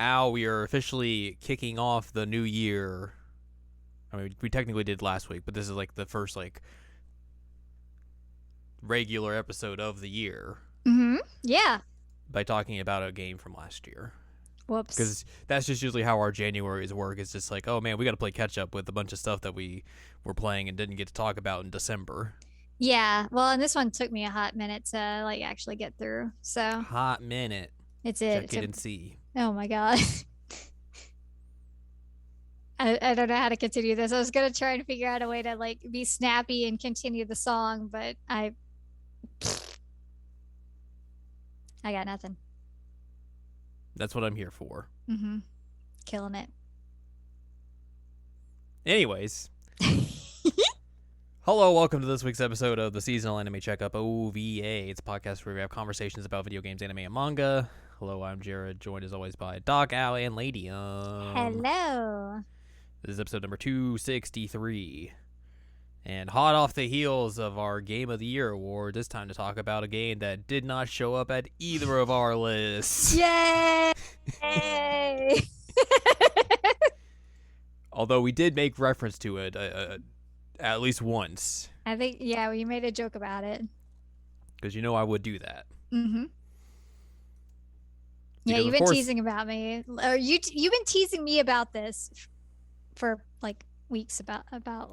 Al, we are officially kicking off the new year. I mean, we technically did last week, but this is like the first like regular episode of the year Yeah. by talking about a game from last year. Whoops. Because that's just usually how our January's work. It's just like, oh man, we got to play catch up with a bunch of stuff that we were playing and didn't get to talk about in December. Yeah. Well, and this one took me a hot minute to like actually get through. So Hot minute. it's it. Check it and see. Oh my God. I don't know how to continue this. I was gonna try and figure out a way to like be snappy and continue the song, but I got nothing. That's what I'm here for. Mm-hmm. Killing it. Anyways, hello, welcome to this week's episode of the Seasonal Anime Checkup OVA. It's a podcast where we have conversations about video games, anime, and manga. Hello, I'm Jared, joined as always by Doc, Al, and Lady. Hello. This is episode number 263. And hot off the heels of our Game of the Year award, it's time to talk about a game that did not show up at either of our lists. Yay! Although we did make reference to it at least once. I think, yeah, we made a joke about it. Because you know I would do that. Mm-hmm. Yeah, Because, you've of been course, teasing about me. Or you've been teasing me about this for like weeks about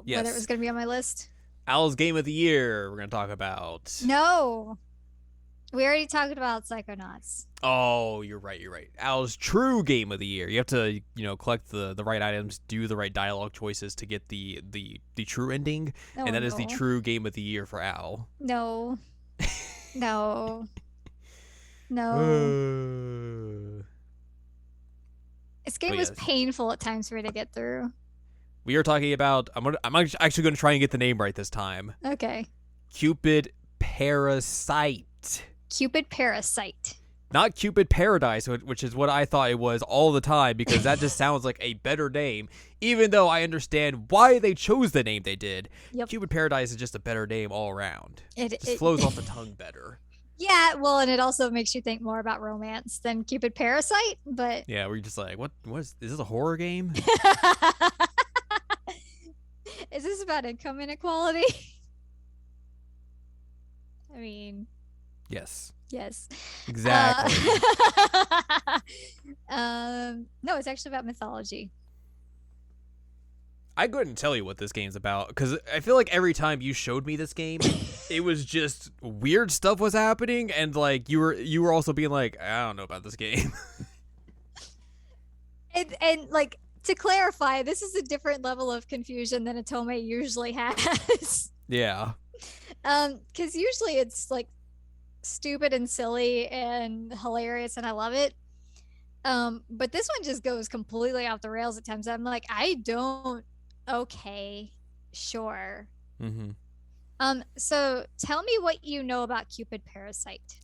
Yes. whether it was going to be on my list. Al's Game of the Year we're going to talk about. No. We already talked about Psychonauts. Oh, you're right. Al's true Game of the Year. You have to, collect the right items, do the right dialogue choices to get the true ending. Oh, and that is the no. true Game of the Year for Al. No. No. No. This game But was yes. painful at times for me to get through. We are talking about, I'm actually going to try and get the name right this time. Okay. Cupid Parasite. Cupid Parasite. Not Cupid Paradise, which is what I thought it was all the time, because that just sounds like a better name, even though I understand why they chose the name they did. Yep. Cupid Paradise is just a better name all around. It Just flows off the tongue better. Yeah, well, and it also makes you think more about romance than Cupid Parasite, but Yeah, we're just like, what is this a horror game? is this about income inequality? I mean, Yes, yes. exactly. No, it's actually about mythology. I couldn't tell you what this game's about, because I feel like every time you showed me this game, it was just weird stuff was happening, and like you were also being like, I don't know about this game. And like to clarify, this is a different level of confusion than Atome usually has. Yeah. Because usually it's like stupid and silly and hilarious, and I love it. But this one just goes completely off the rails at times. I'm like, I don't. Okay, sure. Mm-hmm. So tell me what you know about Cupid Parasite.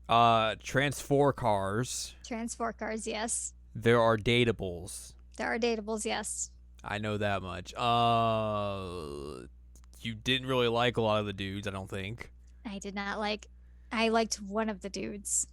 Transfor cars. Transfor cars, yes. There are datables. There are datables, yes. I know that much. You didn't really like a lot of the dudes, I don't think. I did not like. I liked one of the dudes.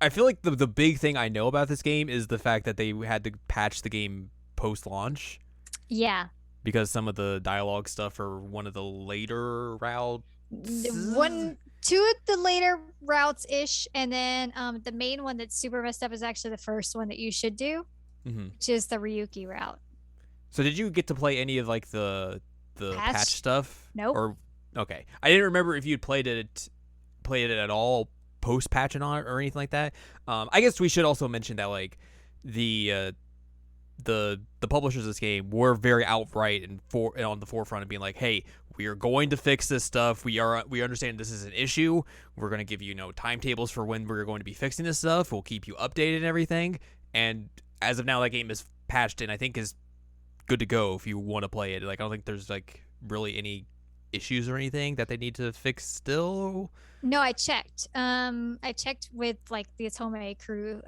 I feel like the big thing I know about this game is the fact that they had to patch the game post-launch Yeah. because some of the dialogue stuff are one of the later routes. Two of the later routes ish, and then the main one that's super messed up is actually the first one that you should do, Mm-hmm. which is the Ryuki route. So did you get to play any of like the patch stuff? Nope. Or okay, I didn't remember if you'd played it at all post patching on it or anything like that. I guess we should also mention that like the publishers of this game were very outright and on the forefront of being like, hey, we are going to fix this stuff. We understand this is an issue. We're going to give you timetables for when we're going to be fixing this stuff. We'll keep you updated and everything. And as of now, that game is patched and I think is good to go if you want to play it. Like, I don't think there's like really any issues or anything that they need to fix still. No, I checked. I checked with like the Atome crew.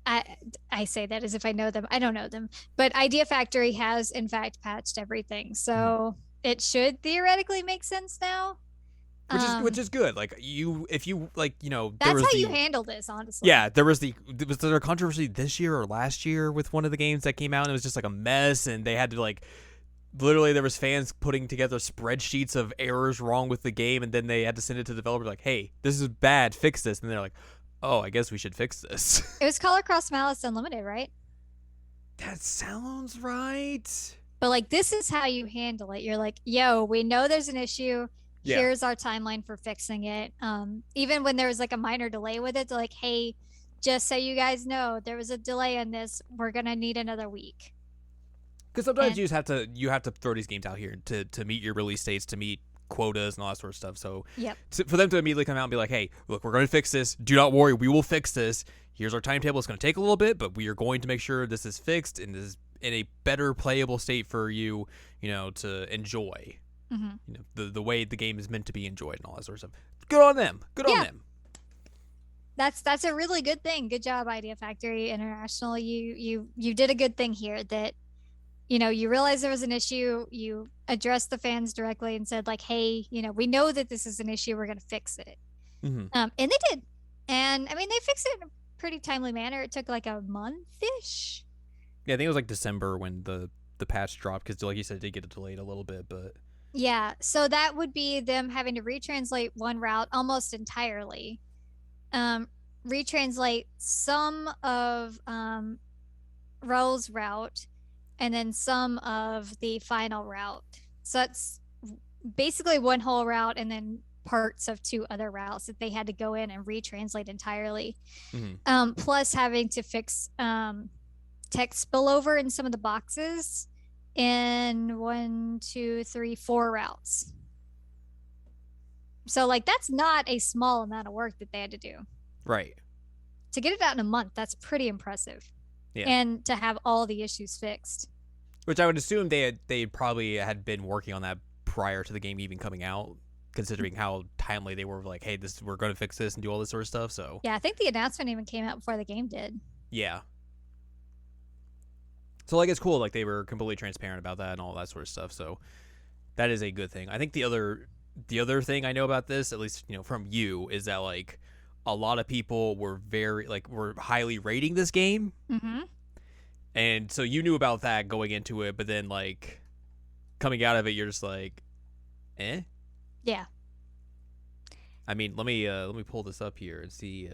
I say that as if I know them. I don't know them, but Idea Factory has in fact patched everything, so it should theoretically make sense now. which is good. Like if you like, there That's was how you the handle this, honestly. yeah, was there a controversy this year or last year with one of the games that came out, and it was just like a mess, and they had to like literally there was fans putting together spreadsheets of errors wrong with the game, and then they had to send it to the developer like, hey, this is bad, fix this, and they're like, oh, I guess we should fix this. It was Color Cross Malice Unlimited, right? That sounds right. But like, this is how you handle it. You're like, yo, we know there's an issue. Yeah. Here's our timeline for fixing it. Even when there was like a minor delay with it, they're like, hey, just so you guys know, there was a delay on this. We're gonna need another week. Because sometimes you have to throw these games out here to meet your release dates, to meet quotas and all that sort of stuff. So yep. For them to immediately come out and be like, hey, look, we're going to fix this. Do not worry, we will fix this. Here's our timetable. It's going to take a little bit, but we are going to make sure this is fixed and this is in a better playable state for you, to enjoy. Mm-hmm. The way the game is meant to be enjoyed and all that sort of stuff. Good on them. Good on them. That's a really good thing. Good job, Idea Factory International. You did a good thing here. That you realized there was an issue. You addressed the fans directly and said like, hey, we know that this is an issue. We're gonna fix it. Mm-hmm. And they did. And I mean, they fixed it in a pretty timely manner. It took like a month-ish. Yeah, I think it was like December when the patch dropped, because like you said, it did get delayed a little bit, but yeah, so that would be them having to retranslate one route almost entirely, retranslate some of Ro's route, and then some of the final route. So it's basically one whole route and then parts of two other routes that they had to go in and retranslate entirely. Mm-hmm. Plus having to fix text spillover in some of the boxes in 4 routes. So like, that's not a small amount of work that they had to do. Right. To get it out in a month, that's pretty impressive. Yeah. And to have all the issues fixed. Which I would assume they probably had been working on that prior to the game even coming out, considering how timely they were. Like, hey, we're going to fix this and do all this sort of stuff. So yeah, I think the announcement even came out before the game did. Yeah. So like, it's cool. Like, they were completely transparent about that and all that sort of stuff. So that is a good thing. I think the other thing I know about this, at least from you, is that like a lot of people were were highly rating this game. Mm-hmm. And so you knew about that going into it, but then like coming out of it, you're just like, eh? Yeah. I mean, let me pull this up here and see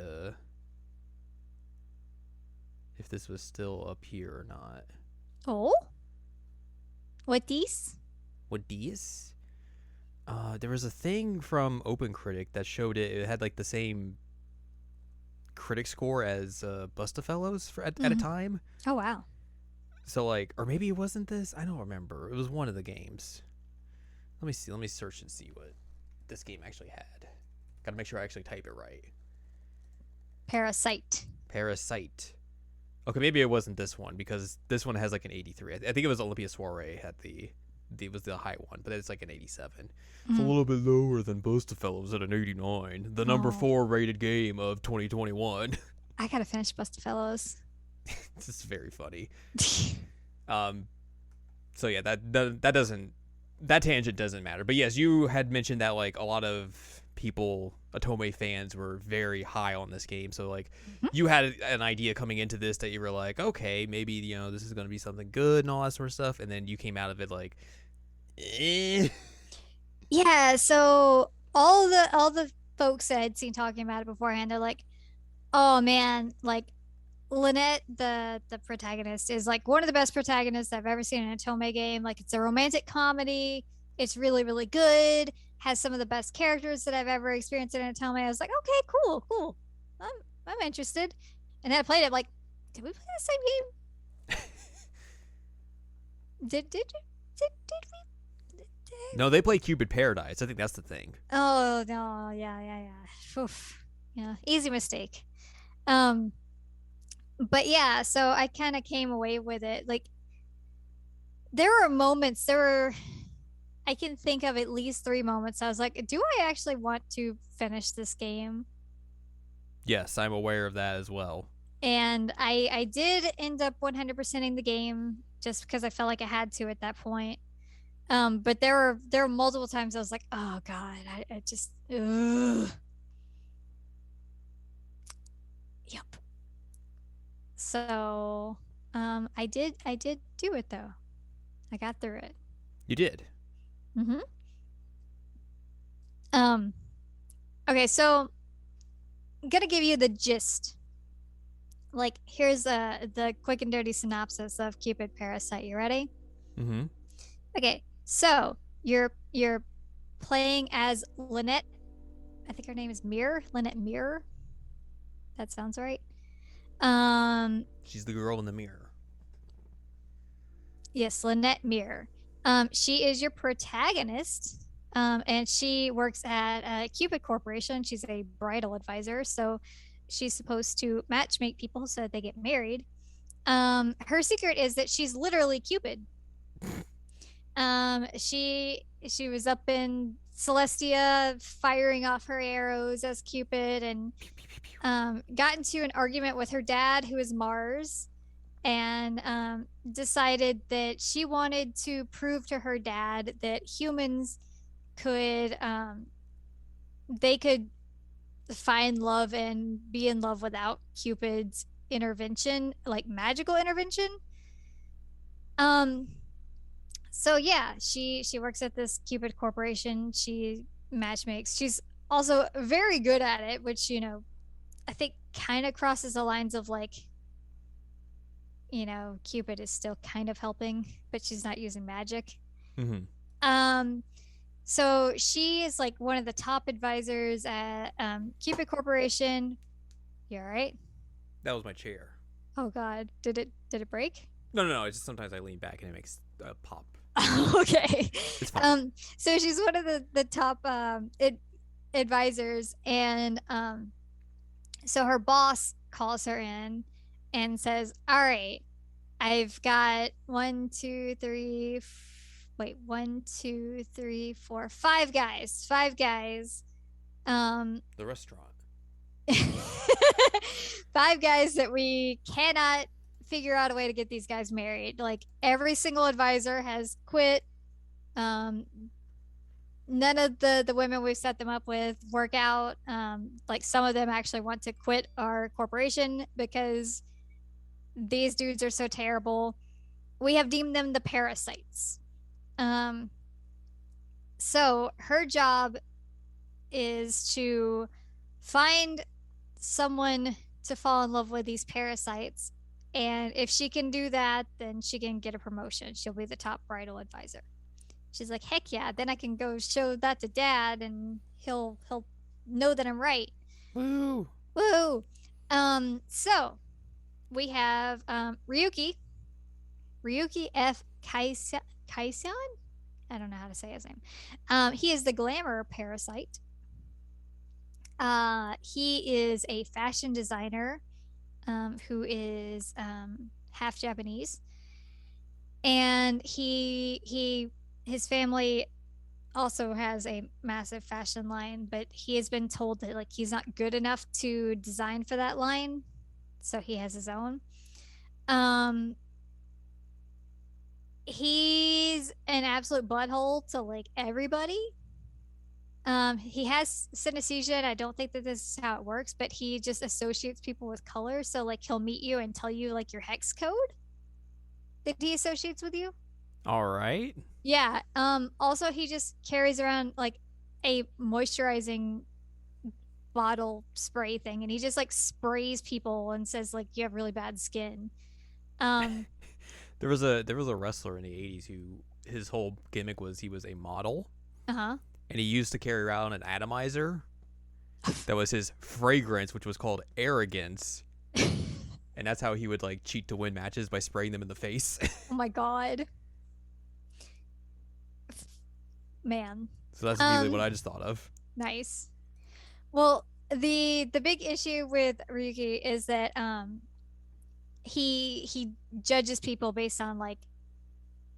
if this was still up here or not. Oh? What these? What these? There was a thing from OpenCritic that showed it. It had like the same critic score as Bustafellows at a time. Oh wow. So like, or maybe it wasn't this. I don't remember. It was one of the games. Let me see. Let me search and see what this game actually had. Got to make sure I actually type it right. Parasite. Okay, maybe it wasn't this one, because this one has like an 83. I think it was Olympia Soiree had was the high one, but it's like an 87. It's a little bit lower than Bustafellows at an 89. The number 4 rated game of 2021. I gotta finish Bustafellows. This is very funny. So yeah, that tangent doesn't matter. But yes, you had mentioned that like a lot of people, Otome fans, were very high on this game. So like, you had an idea coming into this that you were like, okay, maybe this is going to be something good and all that sort of stuff, and then you came out of it like, eh. Yeah. So all the folks that I'd seen talking about it beforehand, they're like, oh man, like Lynette, the protagonist, is like one of the best protagonists I've ever seen in a Otome game. Like, it's a romantic comedy. It's really, really good. Has some of the best characters that I've ever experienced in a Otome. I was like, okay, cool. I'm interested. And then I played it. Like, did we play the same game? did we? No, they play Cupid Paradise. I think that's the thing. Oh no, yeah. Oof. Yeah, easy mistake. But yeah, so I kind of came away with it. Like, there were moments, I can think of at least 3 moments I was like, do I actually want to finish this game? Yes, I'm aware of that as well. And I did end up 100%ing the game just because I felt like I had to at that point. But there were multiple times I was like, oh God, I just ugh. Yep. So I did do it though. I got through it. You did. Mm-hmm. Um, okay, so I'm gonna give you the gist. Like, here's the quick and dirty synopsis of Cupid Parasite. You ready? Mm-hmm. Okay, so you're playing as Lynette. I think her name is Mirror. Lynette Mirror. That sounds right. Um, She's the girl in the mirror. yes, Lynette Mirror. She is your protagonist. And she works at Cupid Corporation. She's a bridal advisor, so she's supposed to matchmake people so that they get married. Her secret is that she's literally Cupid. She was up in Celestia firing off her arrows as Cupid, and got into an argument with her dad, who is Mars, and decided that she wanted to prove to her dad that humans could they could find love and be in love without Cupid's intervention, like magical intervention. Um, so yeah, she works at this Cupid corporation. She matchmakes. She's also very good at it, which I think kind of crosses the lines of like, Cupid is still kind of helping, but she's not using magic. Mm-hmm. Um, so she is like one of the top advisors at Cupid Corporation. You all right? That was my chair. Oh God, did it break? No. It's just sometimes I lean back and it makes a pop. Okay. It's fine. So she's one of the top advisors, and so her boss calls her in and says, "All right, I've got one, two, three, four, five guys. Five guys. The restaurant. Five guys that we cannot figure out a way to get these guys married. Like every single advisor has quit. None of the women we've set them up with work out. Like some of them actually want to quit our corporation because these dudes are so terrible. We have deemed them the parasites. Um, so her job is to find someone to fall in love with these parasites. And if she can do that, then she can get a promotion. She'll be the top bridal advisor. She's like, heck yeah, then I can go show that to dad and he'll know that I'm right. Woo! Woo! So we have Ryuki F. Kaisan. I don't know how to say his name. He is the glamour parasite. He is a fashion designer who is half Japanese, and his family also has a massive fashion line, but he has been told that like he's not good enough to design for that line, so he has his own. Um, he's an absolute butthole to like everybody. He has synesthesia, and I don't think that this is how it works, but he just associates people with color. So like he'll meet you and tell you like your hex code that he associates with you. All right. Yeah. Also he just carries around like a moisturizing bottle spray thing, and he just like sprays people and says like you have really bad skin. Um There was a wrestler in the 80s who his whole gimmick was he was a model. uh-huh. And he used to carry around an atomizer that was his fragrance, which was called arrogance. And that's how he would like cheat to win matches, by spraying them in the face. Oh my God. Man. So that's immediately what I just thought of. Nice. Well, the big issue with Ryuki is that he judges people based on like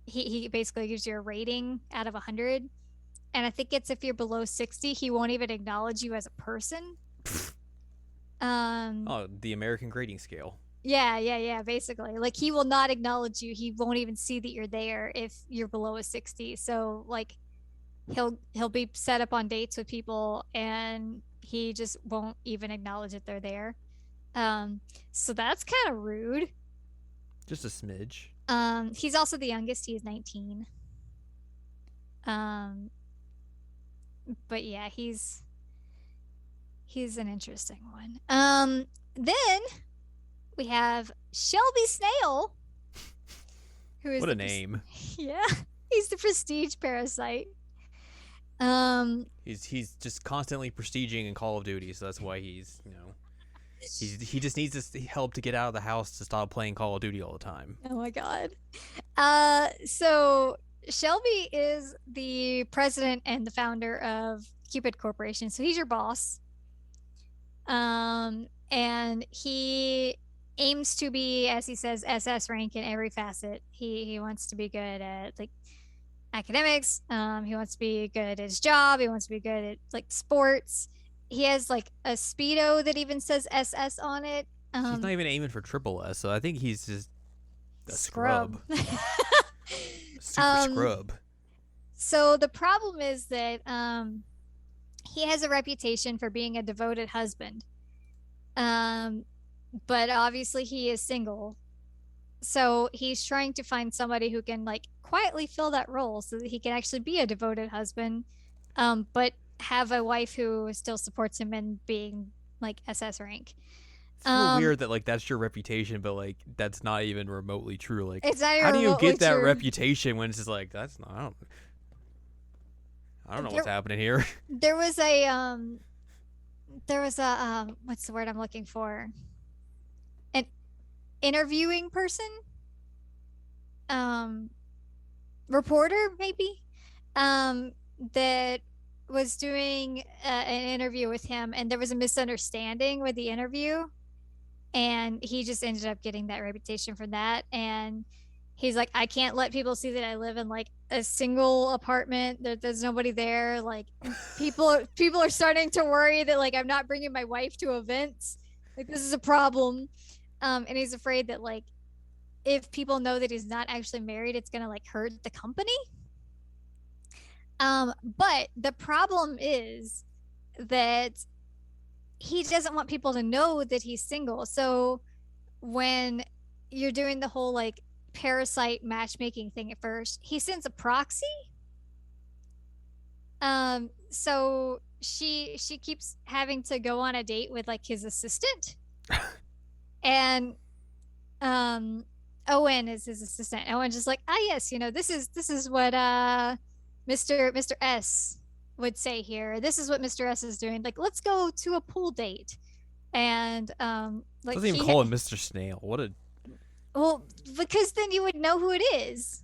he basically gives you a rating out of 100, and I think it's if you're below 60 he won't even acknowledge you as a person. Oh, the American grading scale. Yeah, basically. Like he will not acknowledge you. He won't even see that you're there if you're below a 60. So like he'll be set up on dates with people and he just won't even acknowledge that they're there. Um so that's kind of rude. Just a smidge. He's also the youngest. He is 19. Um but yeah, he's an interesting one. Then we have Shelby Snail, who is What a the name. yeah, he's the prestige parasite. Um, He's just constantly prestiging in Call of Duty, so that's why he just needs this help to get out of the house to stop playing Call of Duty all the time. oh my god. So Shelby is the president and the founder of Cupid Corporation. So he's your boss. And he aims to be, as he says, SS rank in every facet. He wants to be good at like academics. He wants to be good at his job. He wants to be good at like sports. He has like a speedo that even says SS on it. He's not even aiming for triple S, so I think he's just a Scrub. scrub. Super scrub. So the problem is that he has a reputation for being a devoted husband. Um, but obviously he is single. So he's trying to find somebody who can like quietly fill that role so that he can actually be a devoted husband, but have a wife who still supports him in being like SS rank. It's a little weird that like that's your reputation, but like that's not even remotely true. Like, it's not how do you get that true. reputation when it's just like that's not? I don't know what's happening here. There was a what's the word I'm looking for? An interviewing person, reporter maybe, that was doing an interview with him, and there was a misunderstanding with the interview, and he just ended up getting that reputation for that. And he's like, I can't let people see that I live in like a single apartment. There's nobody there. Like people are starting to worry that like I'm not bringing my wife to events. Like this is a problem. And he's afraid that like if people know that he's not actually married, it's gonna like hurt the company. But the problem is that he doesn't want people to know that he's single. So when you're doing the whole like parasite matchmaking thing at first, he sends a proxy. So she keeps having to go on a date with like his assistant. And Owen is his assistant. Owen's just like, ah yes, this is what Mr. S would say here. This is what Mr. S is doing. Like, let's go to a pool date. And like doesn't even call him Mr. Snail. What a well, because then you would know who it is.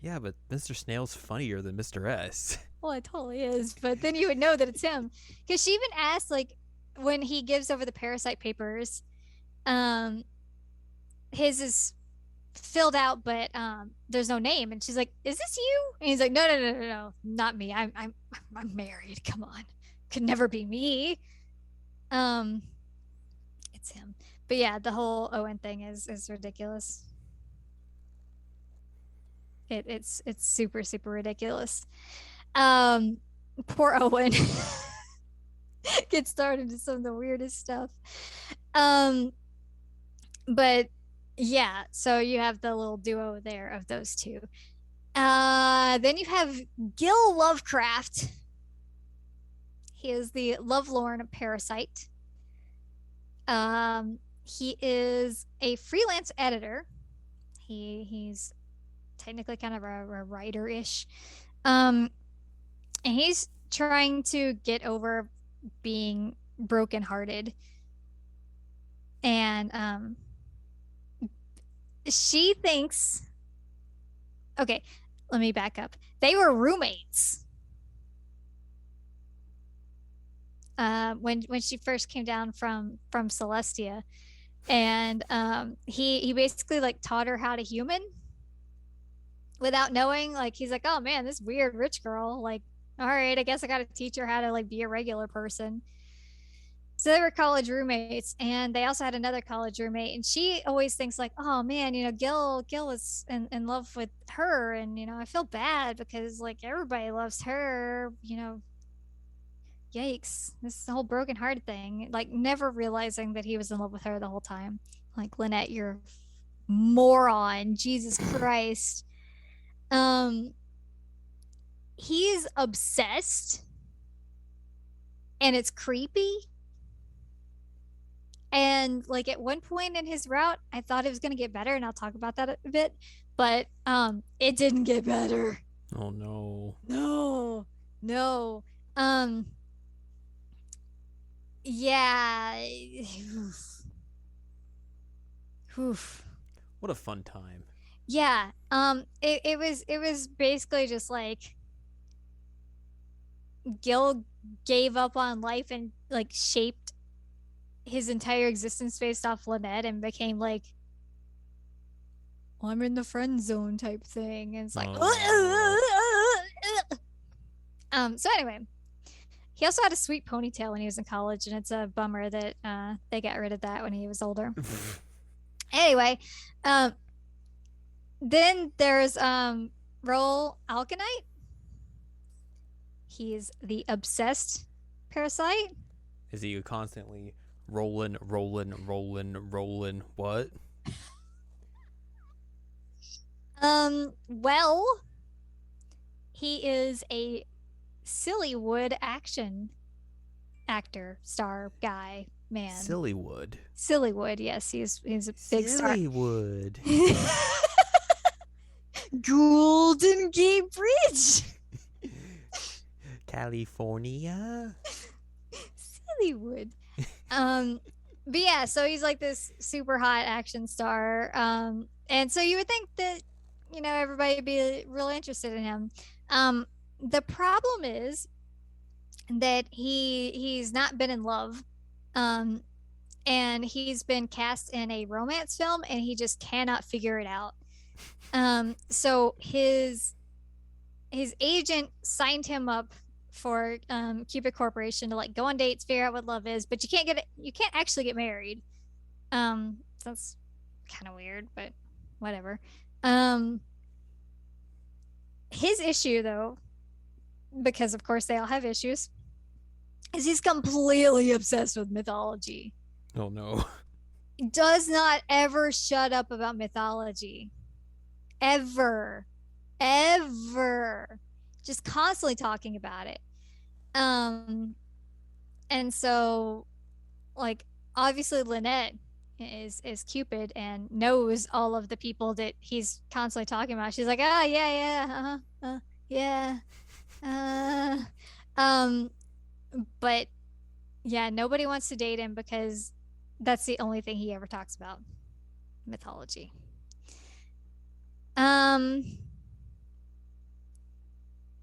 Yeah, but Mr. Snail's funnier than Mr. S. Well, it totally is, but then you would know that it's him. Because she even asked, like, when he gives over the parasite papers, his is filled out, but there's no name, and she's like, "Is this you?" And he's like, "No, not me. I'm married. Come on, could never be me." It's him. But yeah, the whole Owen thing is ridiculous. It's super super ridiculous. Poor Owen gets started into some of the weirdest stuff. But yeah, so you have the little duo there of those two. Then you have Gil Lovecraft. He is the lovelorn parasite. He is a freelance editor. He's technically kind of a writer-ish. And he's trying to get over being brokenhearted. And she thinks, okay, let me back up. They were roommates. When she first came down from Celestia, and he basically like taught her how to human without knowing. Like he's like, oh man, this weird rich girl. Like, all right, I guess I got to teach her how to like be a regular person. So they were college roommates, and they also had another college roommate. And she always thinks like, "Oh man, Gil was in love with her, and I feel bad because like everybody loves her. Yikes, this whole broken heart thing." Like never realizing that he was in love with her the whole time. Like Lynette, you're moron. Jesus Christ. Um, he's obsessed, and it's creepy. And like at one point in his route, I thought it was going to get better, and I'll talk about that a bit, but it didn't get better. Oh no. No. No. Um yeah. Oof. What a fun time. Yeah. It was basically just like Gil gave up on life and like shaped his entire existence based off Lynette and became like, I'm in the friend zone type thing. And it's like, Oh. so anyway, he also had a sweet ponytail when he was in college, and it's a bummer that they got rid of that when he was older. Anyway, um, then there's Roll Alkanite. He's the obsessed parasite. Is he constantly rolling? What? Well, he is a Sillywood action actor, star, guy, man. Sillywood. Sillywood, yes, he's a big star. Sillywood. Golden Gate Bridge. California. Sillywood. But yeah, so he's like this super hot action star. And so you would think that everybody would be really interested in him. The problem is that he's not been in love. And he's been cast in a romance film, and he just cannot figure it out. So his agent signed him up for Cupid Corporation to like go on dates, figure out what love is, but you can't actually get married. That's kind of weird, but whatever. His issue though, because of course they all have issues, is he's completely obsessed with mythology. Oh no. He does not ever shut up about mythology. Ever. Just constantly talking about it. And so like obviously Lynette is Cupid and knows all of the people that he's constantly talking about. She's like, yeah. But yeah, nobody wants to date him because that's the only thing he ever talks about. Mythology.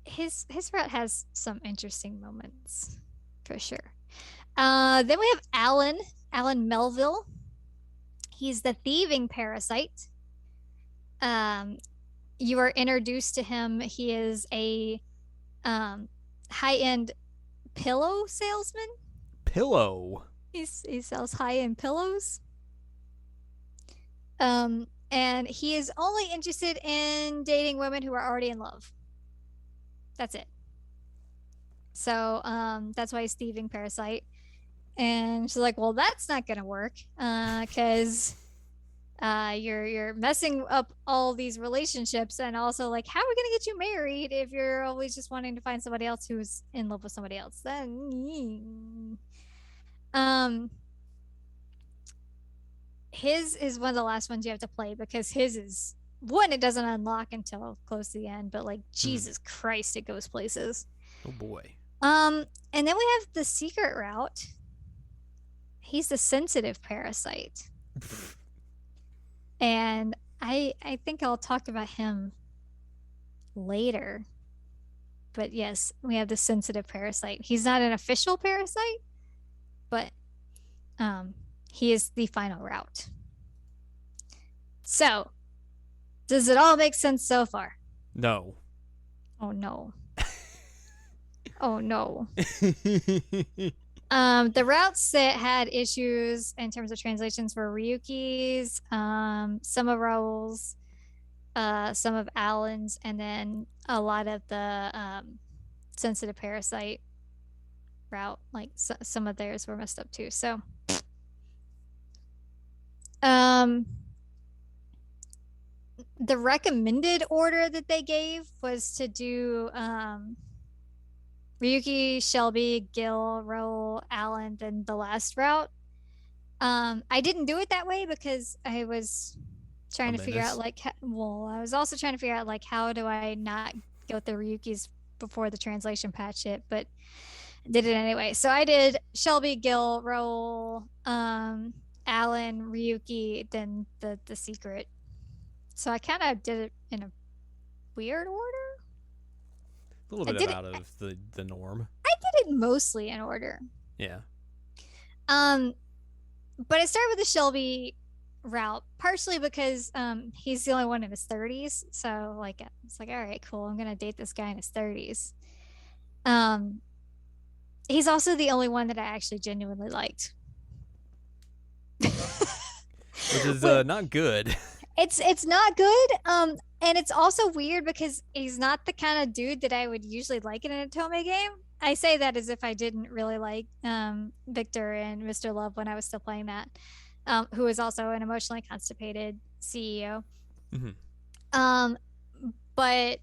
His route has some interesting moments for sure. Then we have Alan Melville. He's the thieving parasite. You are introduced to him. He is a high-end pillow salesman. Pillow. He sells high-end pillows. And he is only interested in dating women who are already in love. That's it. So that's why he's thieving parasite. And she's like, well, that's not gonna work because you're messing up all these relationships, and also like, how are we gonna get you married if you're always just wanting to find somebody else who's in love with somebody else? Then his is one of the last ones you have to play because his is one, it doesn't unlock until close to the end, but like Jesus Christ, it goes places. Oh boy. And then we have the secret route. He's the sensitive parasite. And I think I'll talk about him later. But yes, we have the sensitive parasite. He's not an official parasite, but he is the final route. So, does it all make sense so far? No. Oh no. Oh no. The routes that had issues in terms of translations were Ryuki's, some of Raul's, some of Alan's, and then a lot of the sensitive parasite route. Like some of theirs were messed up too. So, um, the recommended order that they gave was to do Ryuki, Shelby, Gil, Raul, Alan, then the last route. I didn't do it that way because I was A trying to figure out menace. like well, I was also trying to figure out like how do I not go through Ryuki's before the translation patch hit, but did it anyway. So I did Shelby, Gil, Raul, Alan, Ryuki, then the secret. So I kind of did it in a weird order. A little I bit did it. out of the norm. I did it mostly in order. Yeah. Um, but I started with the Shelby route partially because he's the only one in his 30s. So like it's like all right, cool. I'm gonna date this guy in his 30s. Um, he's also the only one that I actually genuinely liked. Which is Which not good. it's not good. And it's also weird because he's not the kind of dude that I would usually like in an Otome game. I say that as if I didn't really like Victor and Mr. Love when I was still playing that, who is also an emotionally constipated CEO. Mm-hmm. Um, but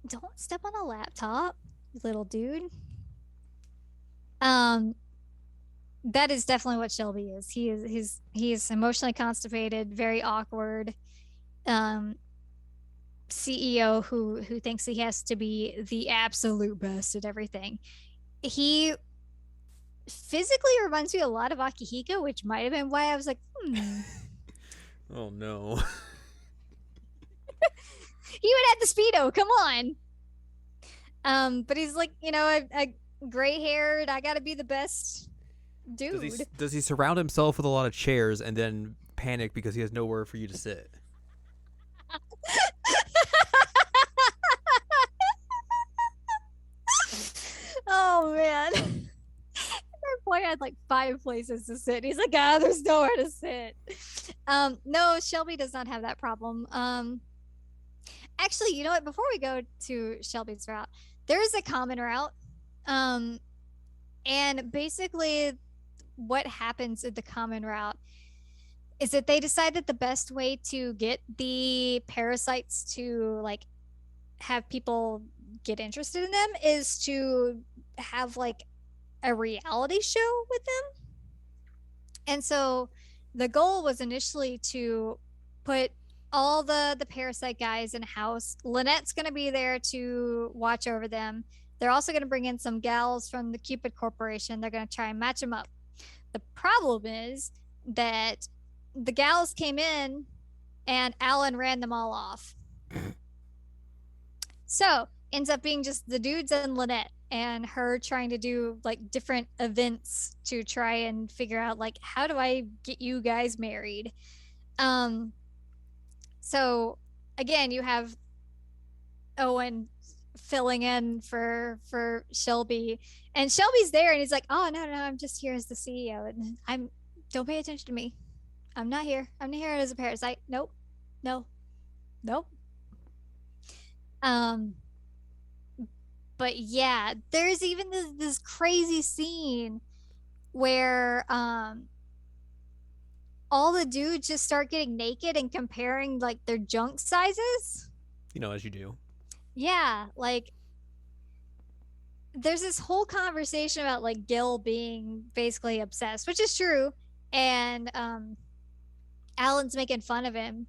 don't step on a laptop, little dude. Um, that is definitely what Shelby is. He's emotionally constipated, very awkward. Um, CEO who thinks he has to be the absolute best at everything. He physically reminds me a lot of Akihiko, which might have been why I was like, Oh no. he would have the speedo. Come on. But he's like, a gray haired. I got to be the best dude. Does he surround himself with a lot of chairs and then panic because he has nowhere for you to sit? Oh man. Our boy had like 5 places to sit. He's like, there's nowhere to sit. No, Shelby does not have that problem. Actually, you know what? Before we go to Shelby's route, there is a common route. And basically what happens at the common route is that they decide that the best way to get the parasites to like have people get interested in them is to have like a reality show with them. And so the goal was initially to put all the parasite guys in a house. Lynette's going to be there to watch over them. They're also going to bring in some gals from the Cupid Corporation. They're going to try and match them up. The problem is that the gals came in and Alan ran them all off. So ends up being just the dudes and Lynette and her trying to do like different events to try and figure out like how do I get you guys married. So again, you have Owen filling in for Shelby, and Shelby's there and he's like, oh no, I'm just here as the CEO and I'm don't pay attention to me. I'm not here as a parasite. Nope. Nope. But yeah, there's even this crazy scene where all the dudes just start getting naked and comparing like their junk sizes. As you do. Yeah, like there's this whole conversation about like Gil being basically obsessed, which is true, and Alan's making fun of him,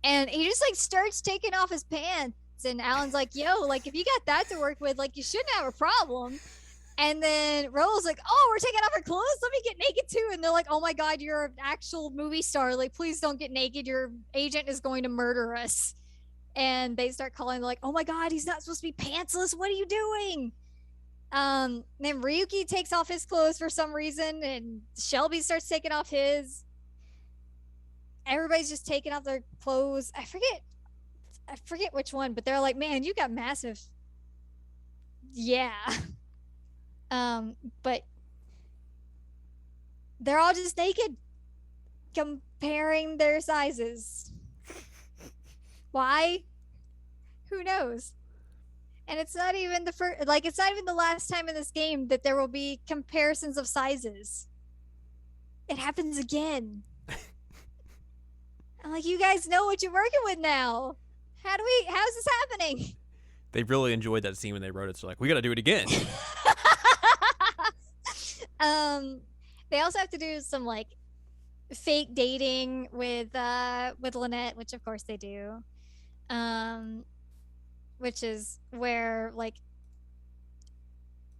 and he just like starts taking off his pants, and Alan's like, "Yo, like if you got that to work with, like you shouldn't have a problem." And then Roll's like, "Oh, we're taking off our clothes. Let me get naked too." And they're like, "Oh my god, you're an actual movie star. Like, please don't get naked. Your agent is going to murder us." And they start calling, like, "Oh my god, he's not supposed to be pantsless. What are you doing?" Then Ryuki takes off his clothes for some reason, and Shelby starts taking off his. Everybody's just taking off their clothes. I forget which one, but they're like, "Man, you got massive." Yeah. But They're all just naked, comparing their sizes. Why? Who knows? And it's not even the first, like, it's not even the last time in this game that there will be comparisons of sizes. It happens again. I'm like, you guys know what you're working with now. How's this happening? They really enjoyed that scene when they wrote it. So like, we got to do it again. um, they also have to do some like fake dating with Lynette, which of course they do. Um, which is where like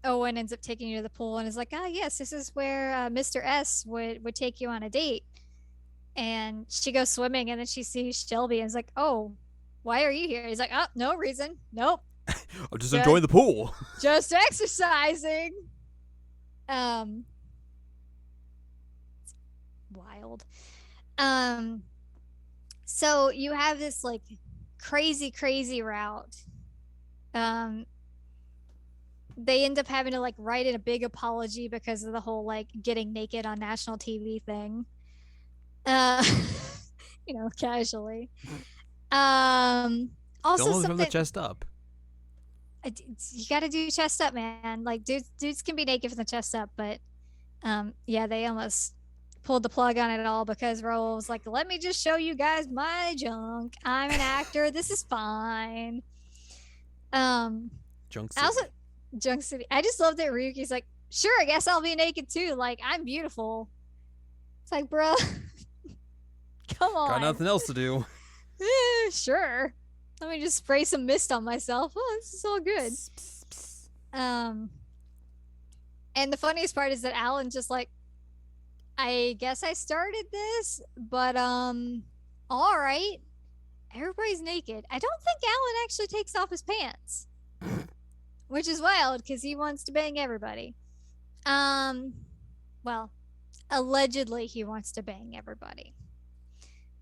Owen ends up taking you to the pool and is like, ah, yes, this is where Mr. S would take you on a date. And she goes swimming and then she sees Shelby and is like, oh, why are you here? He's like, oh, no reason. Nope. I'm just enjoying the pool. Just exercising. Wild. So you have this like crazy route. They end up having to like write in a big apology because of the whole like getting naked on national TV thing. Casually. Also Filming something from the chest up. You got to do chest up, man. Like dudes can be naked from the chest up, but yeah, they almost pulled the plug on it all because Raul was like, "Let me just show you guys my junk. I'm an actor. This is fine." Junk City. Also, Junk City. I just love that Ryuki's like, "Sure, I guess I'll be naked too. Like, I'm beautiful." It's like, bro, come on. Got nothing else to do. Sure. Let me just spray some mist on myself. Oh, this is all good. And the funniest part is that Alan just like, I guess I started this, but all right. Everybody's naked. I don't think Alan actually takes off his pants, which is wild because he wants to bang everybody. Well, allegedly he wants to bang everybody.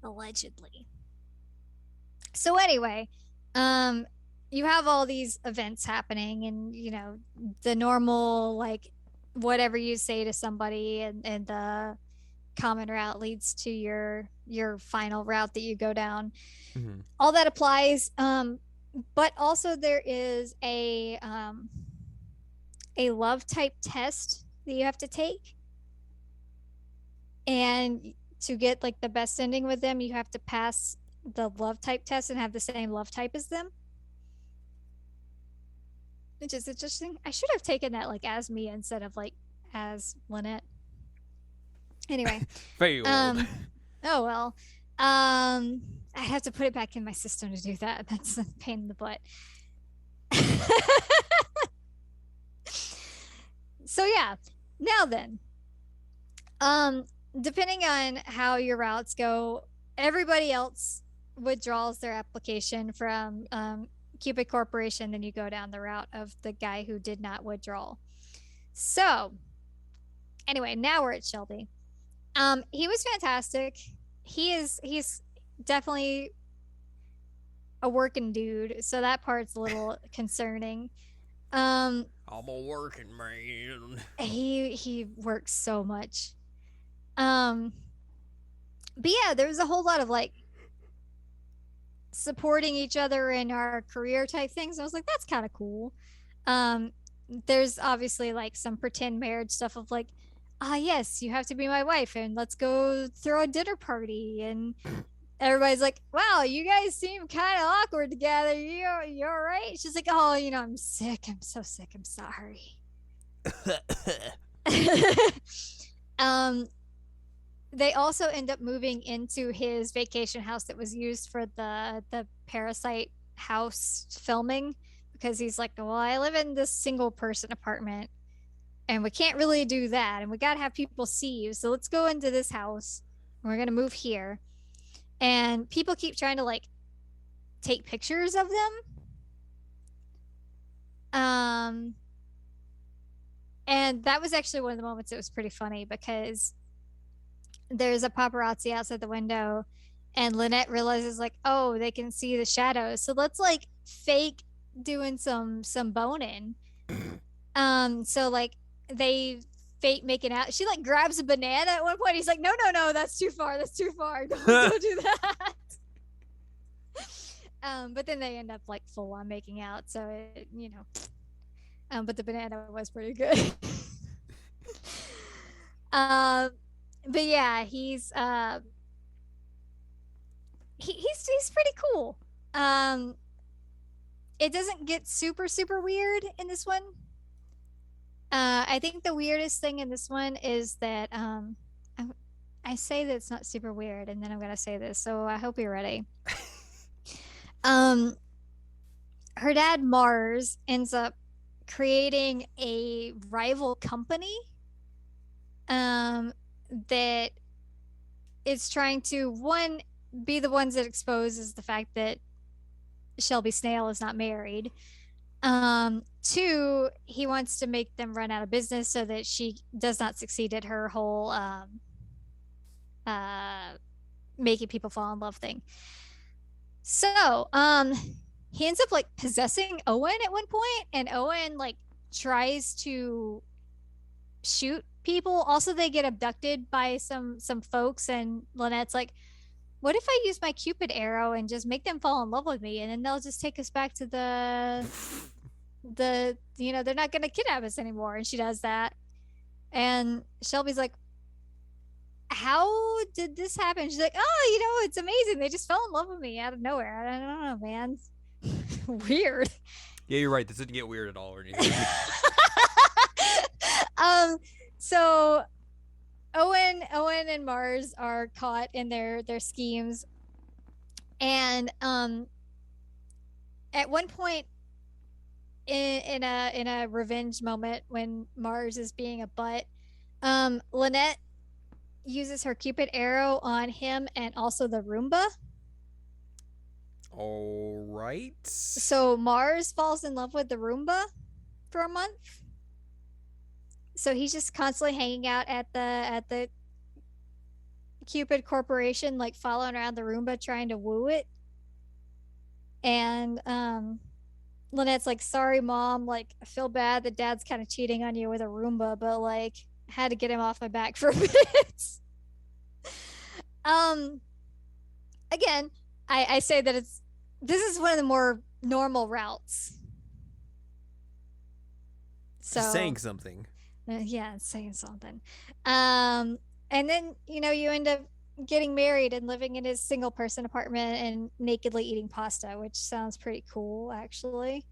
Allegedly. So anyway, you have all these events happening and the normal like whatever you say to somebody and the common route leads to your final route that you go down. Mm-hmm. All that applies, but also there is a love type test that you have to take, and to get like the best ending with them you have to pass the love type test and have the same love type as them, which is interesting. I should have taken that like as me instead of like as Lynette. Anyway. Failed. Oh well. I have to put it back in my system to do that. That's a pain in the butt. So yeah. Now then. Depending on how your routes go, everybody else withdraws their application from Cupid Corporation, then you go down the route of the guy who did not withdraw. So anyway, now we're at Shelby. He was fantastic. He's definitely a working dude, so that part's a little concerning. I'm a working man. He works so much. But yeah, there was a whole lot of like supporting each other in our career type things. I was like, that's kind of cool. There's obviously like some pretend marriage stuff of like, yes, you have to be my wife and let's go throw a dinner party. And everybody's like, wow, you guys seem kind of awkward together. You're all right? She's like, oh, I'm sick. I'm so sick. I'm sorry. They also end up moving into his vacation house that was used for the Parasite house filming, because he's like, well, I live in this single person apartment and we can't really do that. And we got to have people see you. So let's go into this house and we're going to move here. And people keep trying to like take pictures of them. And that was actually one of the moments that was pretty funny because there's a paparazzi outside the window and Lynette realizes like, oh, they can see the shadows. So let's like fake doing some boning. So like they fake making out. She like grabs a banana at one point. He's like, no, that's too far. That's too far. Don't do that. But then they end up like full on making out. So it, but the banana was pretty good. um, but yeah, he's pretty cool. It doesn't get super super weird in this one. I think the weirdest thing in this one is that I say that it's not super weird, and then I'm gonna say this, so I hope you're ready. um, her dad Mars ends up creating a rival company that is trying to one be the ones that exposes the fact that Shelby Snail is not married. Two, he wants to make them run out of business so that she does not succeed at her whole making people fall in love thing. So, he ends up like possessing Owen at one point, and Owen like tries to shoot people. Also, they get abducted by some folks, and Lynette's like, what if I use my Cupid arrow and just make them fall in love with me, and then they'll just take us back to the they're not gonna kidnap us anymore. And she does that, and Shelby's like, how did this happen? She's like, oh, it's amazing, they just fell in love with me out of nowhere. I don't know, man. Weird. Yeah, you're right, this didn't get weird at all or anything. So Owen and Mars are caught in their schemes, and at one point in a revenge moment when Mars is being a butt, Lynette uses her Cupid arrow on him and also the Roomba. All right. So Mars falls in love with the Roomba for a month. So he's just constantly hanging out at the Cupid Corporation, like following around the Roomba trying to woo it. And Lynette's like, sorry mom, like I feel bad that dad's kind of cheating on you with a Roomba, but like had to get him off my back for a bit. Again, I say that this is one of the more normal routes. So saying something. Yeah, it's saying something. And then you end up getting married and living in his single person apartment and nakedly eating pasta, which sounds pretty cool actually.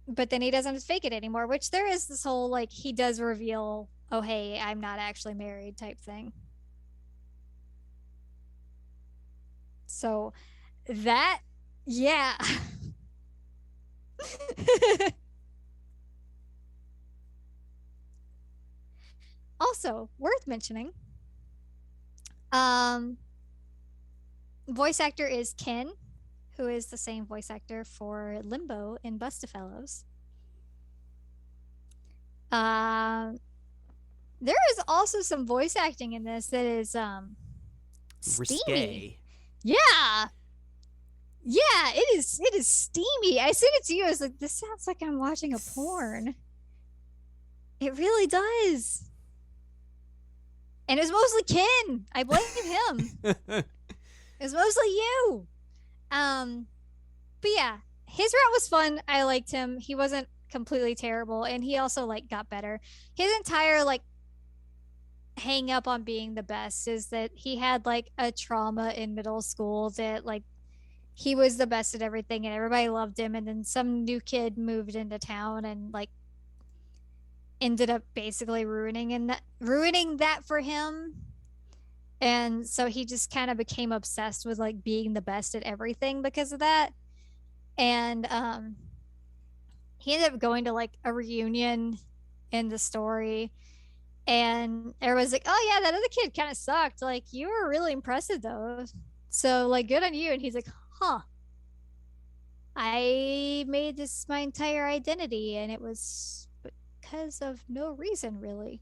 But then he doesn't fake it anymore, which there is this whole like he does reveal, oh hey, I'm not actually married type thing. So that, yeah. Also worth mentioning, voice actor is Ken, who is the same voice actor for Limbo in Bustafellows. There is also some voice acting in this that is steamy. Risque. Yeah, it is steamy. I sent it to you. I was like, this sounds like I'm watching a porn. It really does. And it was mostly Ken. I blame him. It was mostly you. But yeah, his route was fun. I liked him. He wasn't completely terrible, and he also like got better. His entire like hang up on being the best is that he had like a trauma in middle school that like he was the best at everything and everybody loved him, and then some new kid moved into town and like ended up basically ruining that for him. And so he just kind of became obsessed with like being the best at everything because of that. And he ended up going to like a reunion in the story, and everyone's like, oh yeah, that other kid kind of sucked, like you were really impressive though, so like good on you. And he's like, huh, I made this my entire identity and it was because of no reason really.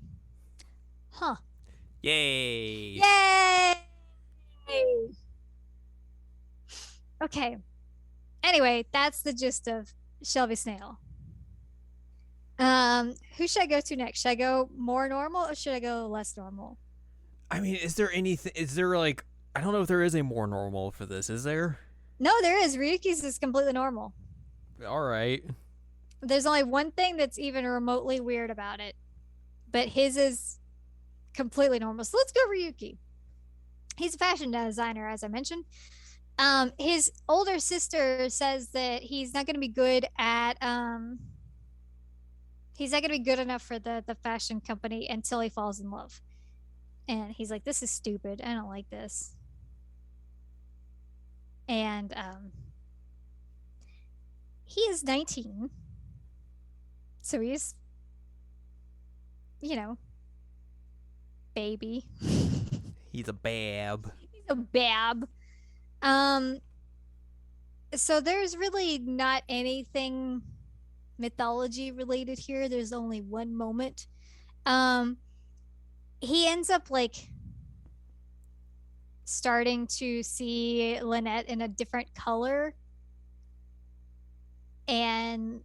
Huh. Yay. Yay. Okay, anyway, that's the gist of Shelby Snail. Who should I go to next? Should I go more normal or should I go less normal? I mean, is there anything? Is there like? I don't know if there is a more normal for this. Is there? No, there is. Ryuki's is completely normal. All right. There's only one thing that's even remotely weird about it, but his is completely normal. So let's go Ryuki. He's a fashion designer, as I mentioned. His older sister says that he's not gonna be good enough for the fashion company until he falls in love. And he's like, this is stupid. I don't like this. And he is 19. So he's, you know, baby. He's a bab. He's a bab. Um, so there's really not anything mythology related here. There's only one moment. Um, he ends up like starting to see Lynette in a different color. And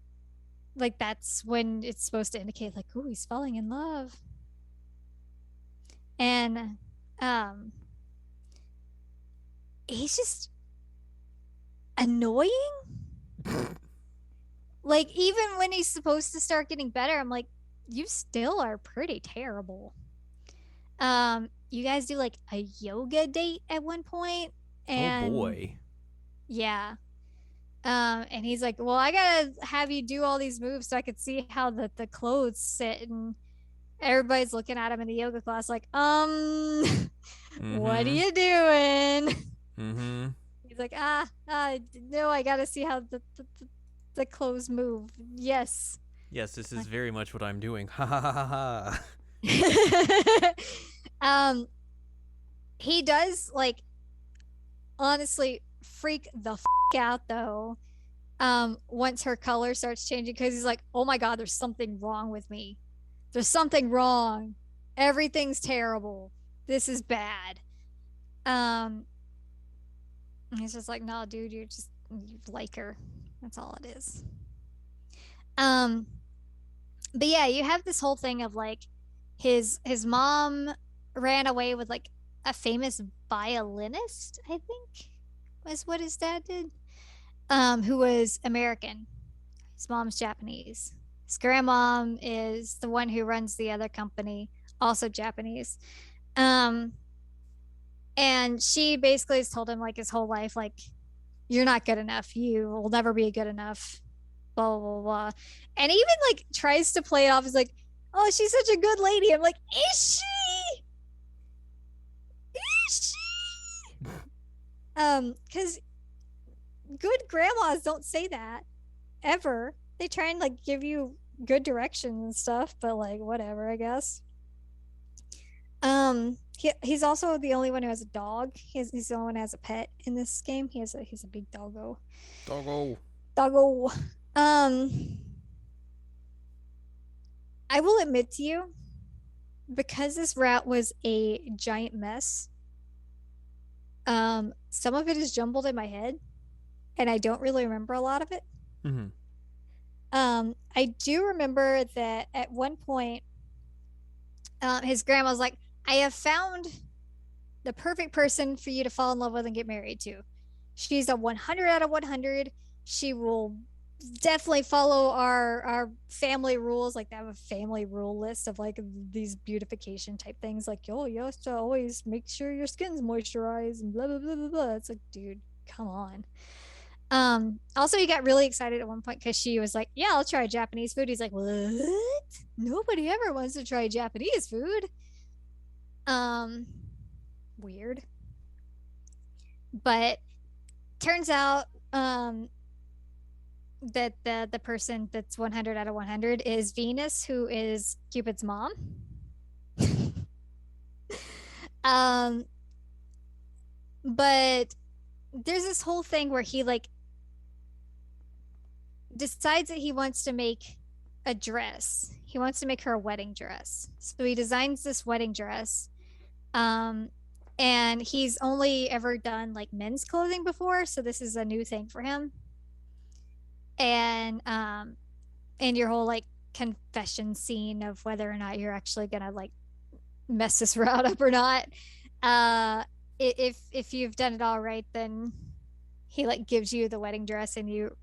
like that's when it's supposed to indicate like, oh, he's falling in love. And um he's just annoying. Like even when he's supposed to start getting better, I'm like, you still are pretty terrible. You guys do like a yoga date at one point, Oh and boy. yeah. And he's like, well, I gotta have you do all these moves so I could see how the clothes sit. And everybody's looking at him in the yoga class, like, what are Mm-hmm. you doing? Mm-hmm. He's like, no, I gotta see how the clothes move. Yes. Yes, this is very much what I'm doing. Ha ha ha ha. um, he does like honestly freak the out though. Once her color starts changing, because he's like, oh my god, there's something wrong with me. There's something wrong. Everything's terrible. This is bad. Um, and he's just like, no, dude, you like her. That's all it is. Um, but yeah, you have this whole thing of like his mom ran away with like a famous violinist, I think was what his dad did. Who was American. His mom's Japanese. His grandmom is the one who runs the other company, also Japanese. Um, and she basically has told him like his whole life, like, you're not good enough. You will never be good enough. Blah blah blah. And even like tries to play it off as like, oh, she's such a good lady. I'm like, is she? Is she? Because good grandmas don't say that ever. They try and like give you good direction and stuff, but like whatever, I guess. He's also the only one who has a dog. He's the only one who has a pet in this game. He's a big doggo. Doggo. Doggo. Um, I will admit to you, because this route was a giant mess. Some of it is jumbled in my head, and I don't really remember a lot of it. Mm-hmm. I do remember that at one point, his grandma's like, I have found the perfect person for you to fall in love with and get married to. She's a 100 out of 100. She will definitely follow our family rules. Like, they have a family rule list of like these beautification type things. Like, oh, you have to always make sure your skin's moisturized and blah, blah, blah, blah, blah. It's like, dude, come on. Also, he got really excited at one point because she was like, yeah, I'll try Japanese food. He's like, what? Nobody ever wants to try Japanese food. Um, Weird. But turns out that the person that's 100 out of 100 is Venus, who is Cupid's mom. um but there's this whole thing where he like decides that he wants to make a dress. He wants to make her a wedding dress. So he designs this wedding dress. Um and he's only ever done like men's clothing before, so this is a new thing for him. And your whole like confession scene of whether or not you're actually gonna like mess this route up or not. Uh, if you've done it all right, then he like gives you the wedding dress and you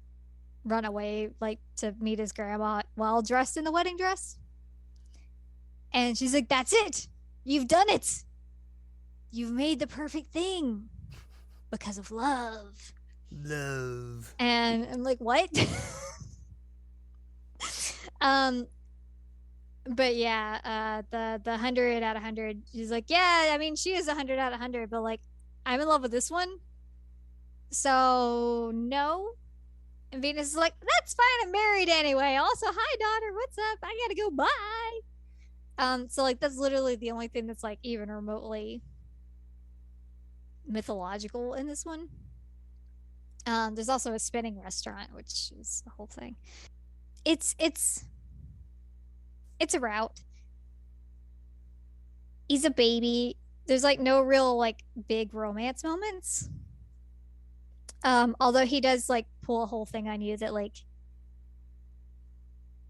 run away like to meet his grandma while dressed in the wedding dress. And she's like, "That's it. You've done it. You've made the perfect thing because of love." Love. And I'm like, "What?" um but yeah, the 100 out of 100, she's like, "Yeah, I mean, she is 100 out of 100, but like I'm in love with this one, so no." And Venus is like, "That's fine, I'm married anyway. Also, hi daughter, what's up? I gotta go, bye." So like that's literally the only thing that's like even remotely mythological in this one. There's also a spinning restaurant, which is the whole thing. It's it's a route. He's a baby. There's like no real like big romance moments. Although he does like pull a whole thing on you that like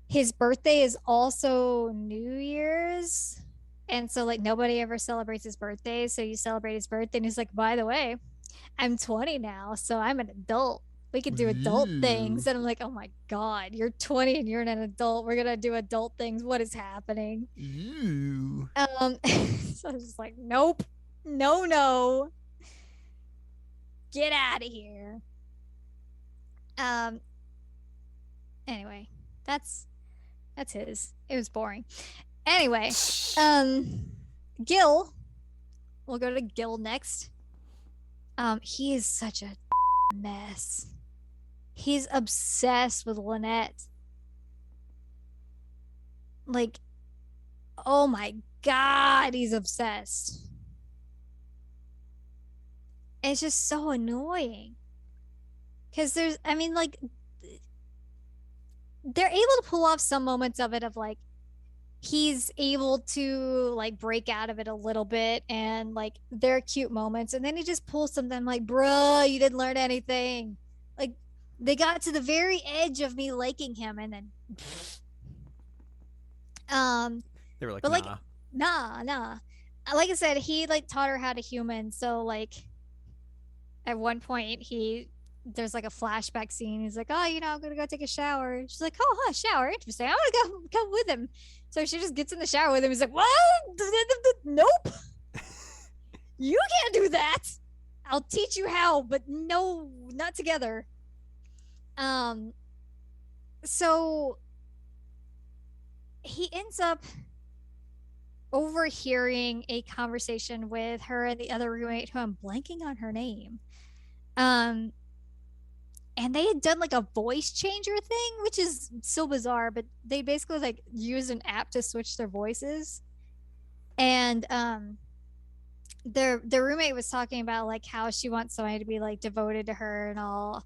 his birthday is also New Year's. And so like nobody ever celebrates his birthday. So you celebrate his birthday and he's like, "By the way, I'm 20 now, so I'm an adult. We can do adult things." And I'm like, "Oh my God, you're 20 and you're an adult. We're gonna do adult things. What is happening?" So I was just like, "Nope, no, no, get out of here." Um, anyway, that's his. It was boring. Anyway, Gil, we'll go to Gil next. He is such a mess. He's obsessed with Lynette. Like, oh my God, he's obsessed. It's just so annoying. Because there's, I mean, like, they're able to pull off some moments of it of like, he's able to like break out of it a little bit and like they're cute moments. And then he just pulls something like, "Bruh, you didn't learn anything." Like, they got to the very edge of me liking him and then They were like, but like nah. nah, like I said, he like taught her how to human. So like at one point there's like a flashback scene. He's like, "Oh, I'm gonna go take a shower." She's like, "Oh, huh, shower, interesting. I want to go come with him." So she just gets in the shower with him. He's like, "What? Nope, you can't do that. I'll teach you how, but no, not together." So he ends up overhearing a conversation with her and the other roommate, who I'm blanking on her name. And they had done like a voice changer thing, which is so bizarre, but they basically like use an app to switch their voices. And their roommate was talking about like how she wants somebody to be like devoted to her and all.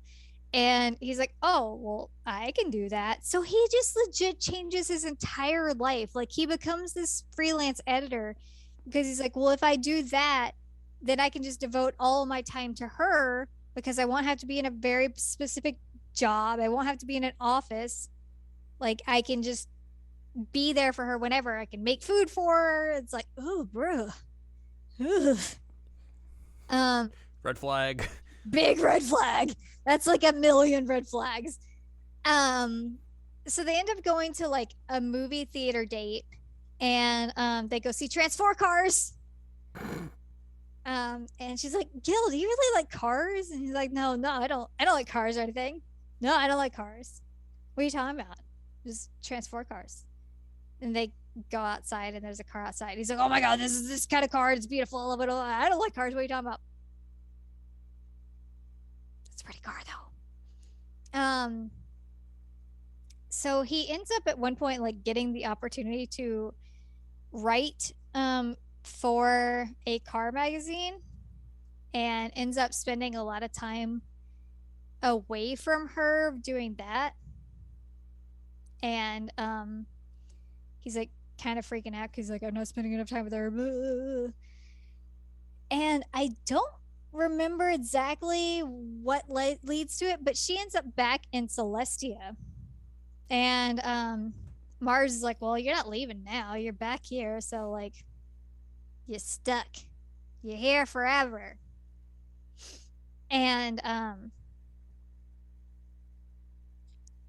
And he's like, "Oh, well, I can do that." So he just legit changes his entire life. Like, he becomes this freelance editor because he's like, "Well, if I do that, then I can just devote all of my time to her because I won't have to be in a very specific job. I won't have to be in an office. Like, I can just be there for her whenever. I can make food for her." It's like, "Oh, bro." Red flag. Big red flag. That's like a million red flags. So they end up going to like a movie theater date, and they go see Transform Cars. And she's like, "Gil, do you really like cars?" And he's like, "No, I don't like cars or anything. No, I don't like cars. What are you talking about? Just Transform Cars." And they go outside, and there's a car outside. He's like, "Oh my God, this is this kind of car. It's beautiful. I love it. I don't like cars. What are you talking about?" It's a pretty car though. So he ends up at one point like getting the opportunity to write for a car magazine, and ends up spending a lot of time away from her doing that. And he's like kind of freaking out because like, "I'm not spending enough time with her." And I don't remember exactly what leads to it, but she ends up back in Celestia. And Mars is like, well, you're not leaving now. You're back here. So, like, you're stuck. You're here forever. And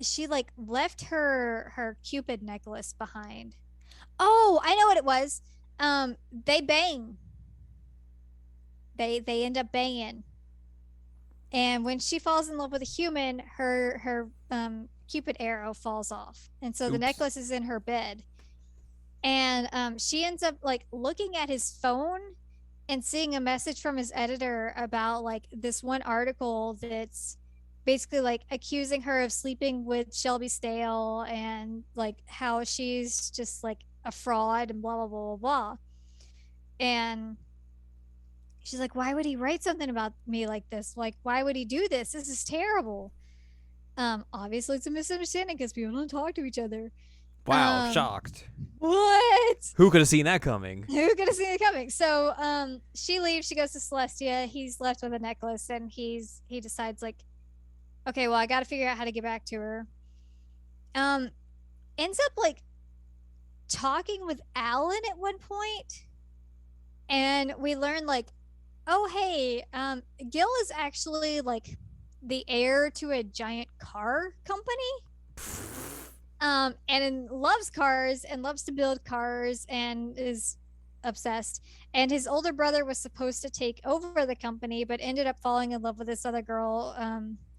she like left her Cupid necklace behind. Oh, I know what it was. They bang. They end up banging. And when she falls in love with a human, her Cupid arrow falls off. And so the Oops. necklace is in her bed. And she ends up like looking at his phone and seeing a message from his editor about like this one article that's basically like accusing her of sleeping with Shelby Stale and like how she's just like a fraud and blah blah blah blah blah. And she's like, why would he write something about me like this? Like, why would he do this? This is terrible. Obviously it's a misunderstanding because people don't talk to each other. Wow, Um, shocked. what? Who could have seen that coming? Who could have seen it coming? So she leaves, she goes to Celestia, he's left with a necklace, and he decides like, okay, well, I gotta figure out how to get back to her. Um, ends up like talking with Alan at one point, and we learn like, oh hey, Gil is actually like the heir to a giant car company. And loves cars and loves to build cars and is obsessed. And his older brother was supposed to take over the company, but ended up falling in love with this other girl.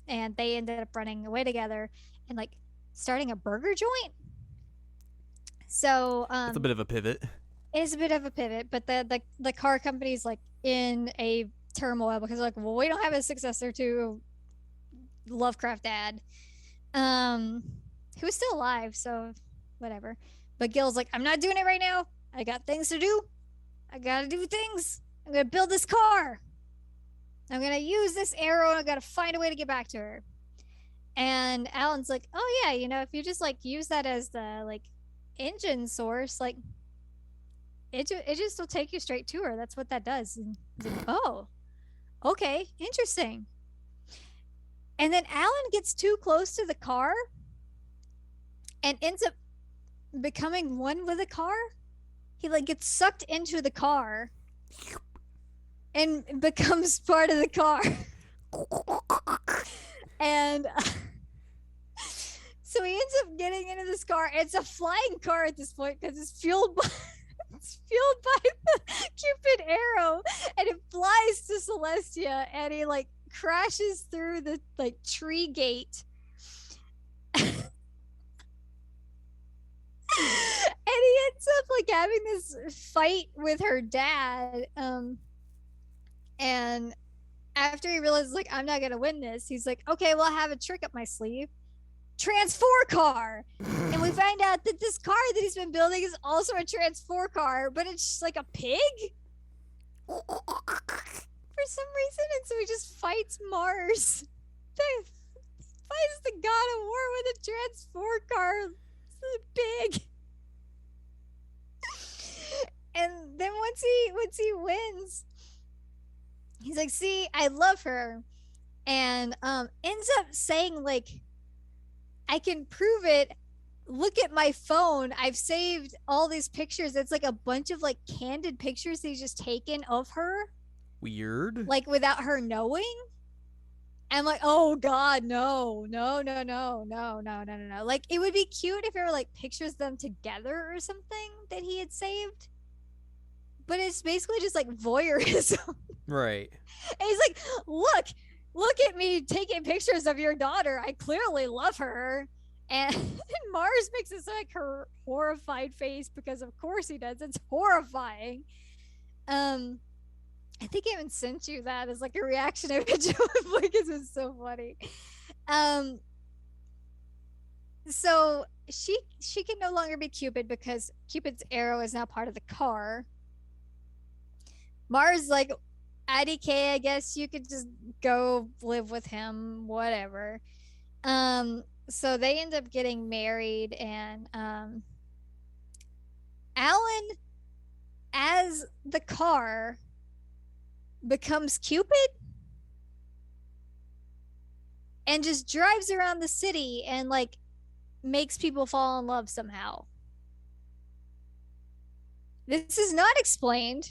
And they ended up running away together and like starting a burger joint. So That's a bit of a pivot. it's a bit of a pivot, but the car company's like in a turmoil because like, well, we don't have a successor to Lovecraft Dad. Who was still alive, so whatever. But Gil's like, I'm not doing it right now. I got things to do. I gotta do things. I'm gonna build this car. I'm gonna use this arrow and I gotta find a way to get back to her. And Alan's like, oh yeah, you know, if you just like use that as the like engine source, like it just will take you straight to her. That's what that does. And he's like, oh, okay, interesting. And then Alan gets too close to the car and ends up becoming one with the car. He like gets sucked into the car and becomes part of the car. And so he ends up getting into this car. It's a flying car at this point because it's fueled by the Cupid arrow, and it flies to Celestia, and he like crashes through the like tree gate. And he ends up like having this fight with her dad. And after he realizes like, I'm not gonna win this, he's like, okay, well, I have a trick up my sleeve. Transfor car. And we find out that this car that he's been building is also a Transfor car, but it's just like a pig for some reason. And so he just fights Mars. Fights the god of war with a Transfor car. It's big. And then once he wins, he's like, see, I love her. And ends up saying like, I can prove it. Look at my phone. I've saved all these pictures. It's like a bunch of like candid pictures he's just taken of her. Weird. Like without her knowing. I'm like, oh god, no. Like it would be cute if there were like pictures of them together or something that he had saved. But it's basically just like voyeurism. Right. And he's like, look at me taking pictures of your daughter. I clearly love her. And Mars makes this like her horrified face because of course he does. It's horrifying. I think I even sent you that as like a reaction image because it's so funny. So she can no longer be Cupid because Cupid's arrow is now part of the car. Mars like, IDK, I guess you could just go live with him, whatever. So they end up getting married, and Alan, as the car, becomes Cupid and just drives around the city and like makes people fall in love somehow. This is not explained.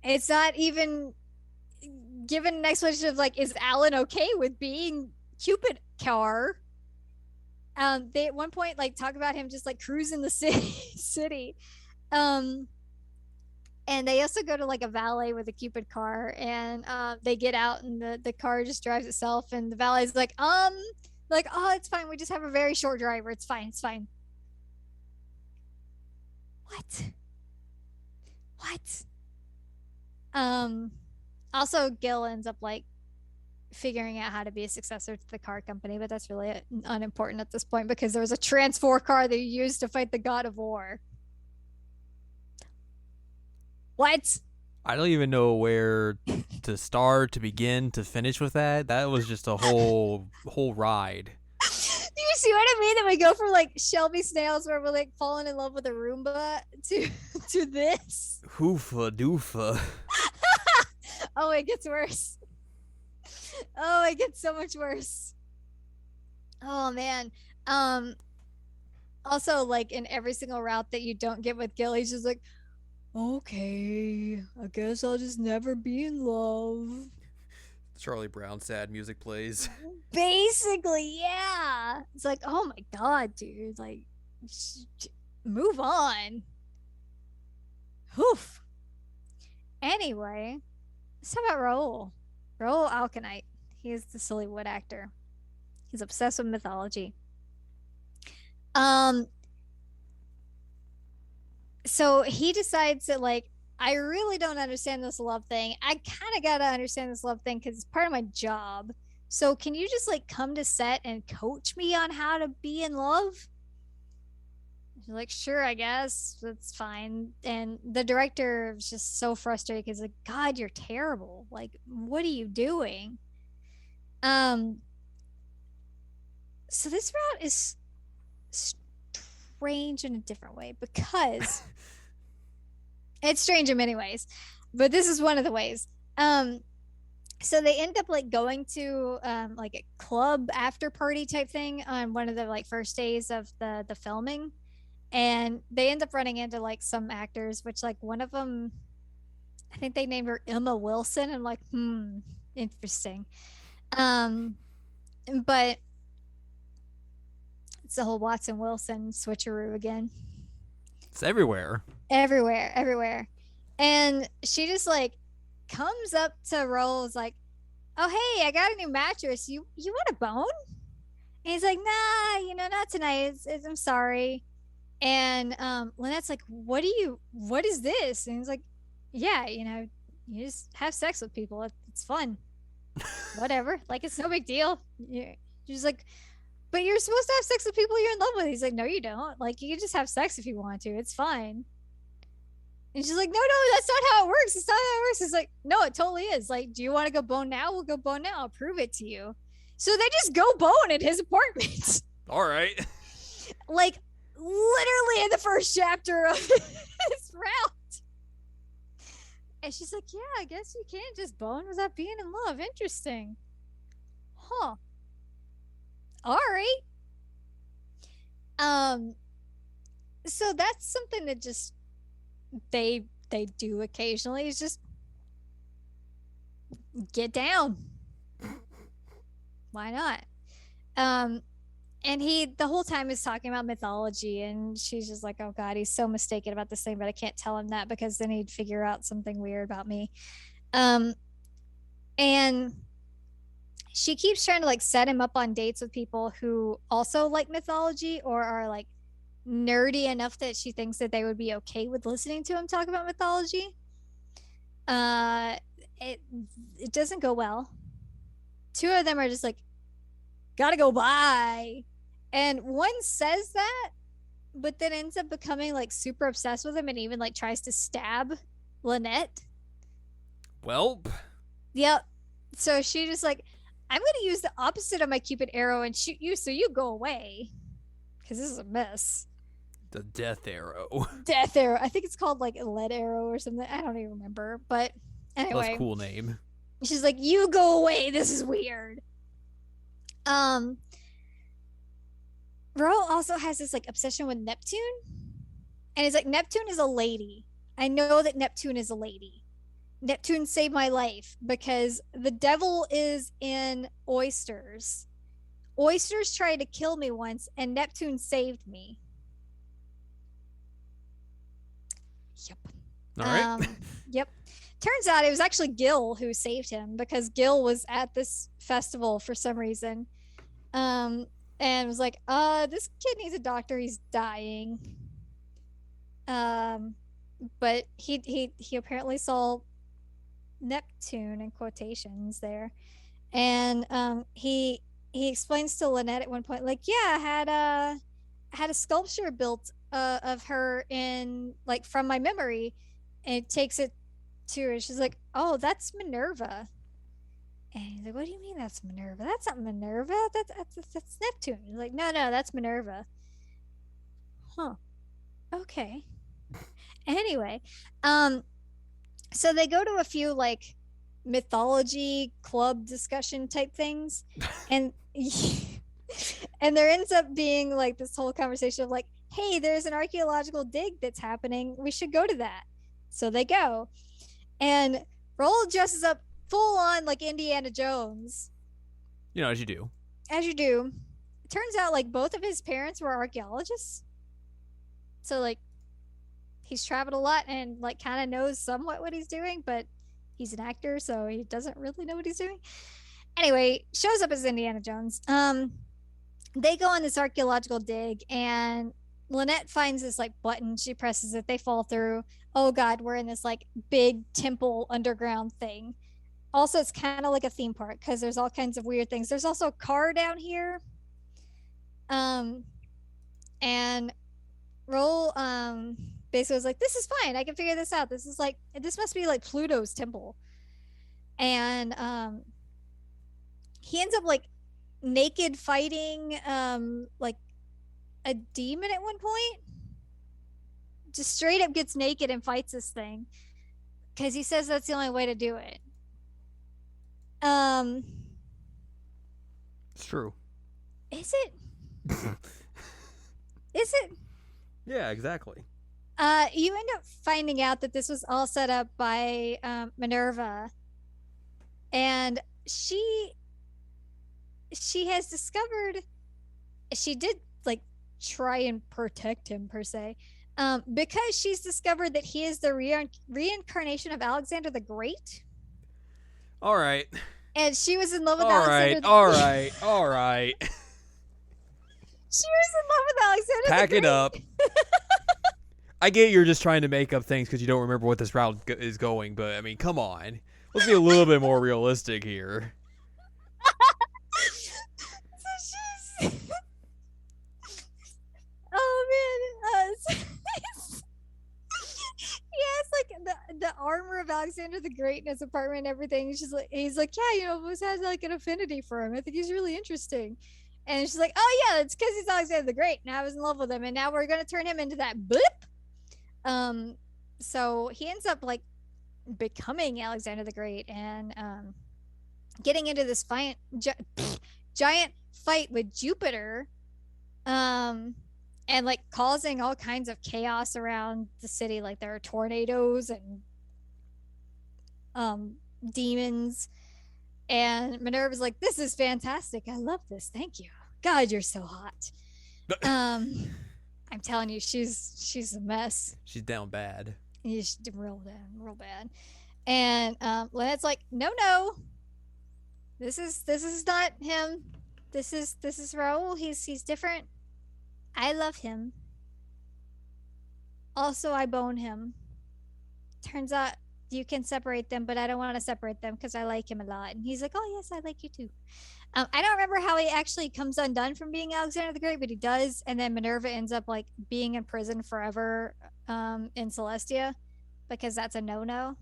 It's not even given an explanation of like, is Alan okay with being Cupid car? They at one point like talk about him just like cruising the city. Um, and they also go to like a valet with a Cupid car, and they get out, and the car just drives itself, and the valet's like, oh, it's fine. We just have a very short driver. It's fine. It's fine. What? What? Um, Also, Gil ends up like figuring out how to be a successor to the car company, but that's really unimportant at this point because there was a Trans-4 car they used to fight the God of War. What? I don't even know where to start, to begin, to finish with that. That was just a whole ride. Do you see what I mean? That we go from like Shelby Snails, where we're like falling in love with a Roomba, to this. Hoofa doofa. Oh, it gets worse. Oh, it gets so much worse. Oh man. Um. Also, like in every single route that you don't get with Gil, he's just like, okay, I guess I'll just never be in love. Charlie Brown sad music plays. Basically, yeah. It's like, oh my god, dude, like, move on. Oof. Anyway, let's talk about Raul. Raul Alkanite. He is the Sillywood actor. He's obsessed with mythology. Um, so he decides that like, I really don't understand this love thing. I kind of gotta understand this love thing because it's part of my job. So can you just like come to set and coach me on how to be in love? She's like, sure, I guess that's fine. And the director was just so frustrated because like, God, you're terrible. Like, what are you doing? Um, so this route is strange in a different way because it's strange in many ways, but this is one of the ways. So they end up like going to like a club after party type thing on one of the like first days of the filming, and they end up running into like some actors, which like one of them, I think they named her Emma Wilson. I'm like, interesting. Um, but it's the whole Watson Wilson switcheroo again. It's everywhere. Everywhere, everywhere. And she just like comes up to Rolls like, oh hey, I got a new mattress. You want a bone? And he's like, nah, not tonight. I'm sorry. And Lynette's like, what is this? And he's like, yeah, you just have sex with people. It's fun. Whatever. Like, it's no big deal. She's like, but you're supposed to have sex with people you're in love with. He's like, no, you don't. Like, you can just have sex if you want to. It's fine. And she's like, no, that's not how it works. It's not how it works. It's like, no, it totally is. Like, do you want to go bone now? We'll go bone now. I'll prove it to you. So they just go bone at his apartment. All right. Like, literally in the first chapter of his route. And she's like, yeah, I guess you can't just bone without being in love. Interesting. Huh. All right. So that's something that just they do occasionally, is just get down. Why not? And he the whole time is talking about mythology, and she's just like, oh god, he's so mistaken about this thing, but I can't tell him that because then he'd figure out something weird about me. And she keeps trying to like set him up on dates with people who also like mythology or are like nerdy enough that she thinks that they would be okay with listening to him talk about mythology. It doesn't go well. Two of them are just like, gotta go bye. And one says that, but then ends up becoming like super obsessed with him and even like tries to stab Lynette. Well, yep. So she just like, I'm going to use the opposite of my Cupid arrow and shoot you so you go away. Because this is a mess. The death arrow. Death arrow. I think it's called like a lead arrow or something. I don't even remember. But anyway. That's a cool name. She's like, you go away. This is weird. Ro also has this like obsession with Neptune, and it's like Neptune is a lady. I know that Neptune is a lady. Neptune saved my life because the devil is in oysters. Oysters tried to kill me once, and Neptune saved me. Yep. All right. Yep. Turns out it was actually Gil who saved him because Gil was at this festival for some reason. And was like, this kid needs a doctor, he's dying. But he apparently saw Neptune in quotations there. And he explains to Lynette at one point, like, yeah, I had a sculpture built of her in like from my memory, and it takes it to her. She's like, oh, that's Minerva. And he's like, what do you mean that's Minerva? That's not Minerva. That's Neptune. He's like, no, that's Minerva. Huh. Okay. Anyway, so they go to a few like mythology club discussion type things, and and there ends up being like this whole conversation of like, hey, there's an archaeological dig that's happening. We should go to that. So they go, and Roll dresses up full on like Indiana Jones. You know, as you do. As you do. It turns out like both of his parents were archaeologists. So like he's traveled a lot and like kind of knows somewhat what he's doing, but he's an actor, so he doesn't really know what he's doing. Anyway, shows up as Indiana Jones. They go on this archaeological dig, and Lynette finds this like button. She presses it. They fall through. Oh God, we're in this like big temple underground thing. Also, it's kind of like a theme park because there's all kinds of weird things. There's also a car down here. And Roll basically was like, this is fine. I can figure this out. This must be like Pluto's temple. And he ends up like naked fighting like a demon at one point. Just straight up gets naked and fights this thing because he says that's the only way to do it. It's true. Is it? Is it? Yeah, exactly. You end up finding out that this was all set up by Minerva, and she has discovered she did like try and protect him per se, because she's discovered that he is the reincarnation of Alexander the Great. All right. And she was in love with Alexander. All right. She was in love with Alexander Pack the Great. it up. I get you're just trying to make up things because you don't remember what this route is going, but I mean, come on. Let's be a little bit more realistic here. So she's... oh man, he has like the armor of Alexander the Great in his apartment and everything. He's like, yeah, you know, I've always had like an affinity for him. I think he's really interesting. And she's like, oh yeah, it's because he's Alexander the Great. And I was in love with him, and now we're gonna turn him into that boop. So he ends up like becoming Alexander the Great and getting into this giant fight with Jupiter, and like causing all kinds of chaos around the city. Like there are tornadoes and demons. And Minerva's like, this is fantastic. I love this. Thank you. God, you're so hot. I'm telling you, she's a mess. She's down bad. Yeah, she's real bad. And Lynette's like, no. This is not him. This is Raul. He's different. I love him. Also, I bone him. Turns out you can separate them, but I don't want to separate them because I like him a lot. And he's like, oh yes, I like you too. I don't remember how he actually comes undone from being Alexander the Great, but he does. And then Minerva ends up like being in prison forever in Celestia because that's a no-no.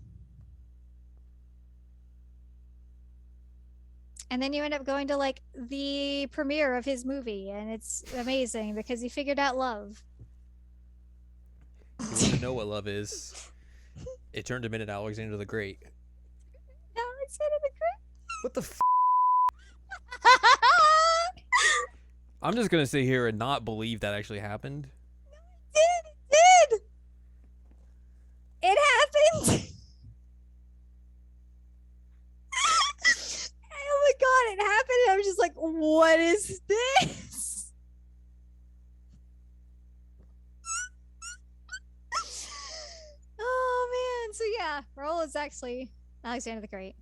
And then you end up going to like the premiere of his movie, and it's amazing because he figured out love. You want to know what love is? It turned him into Alexander the Great. Alexander the Great? What the f***? I'm just gonna sit here and not believe that actually happened. It did. It happened. Oh my god, it happened. And I was just like, what is this? Oh man. So yeah, Raoul is actually Alexander the Great.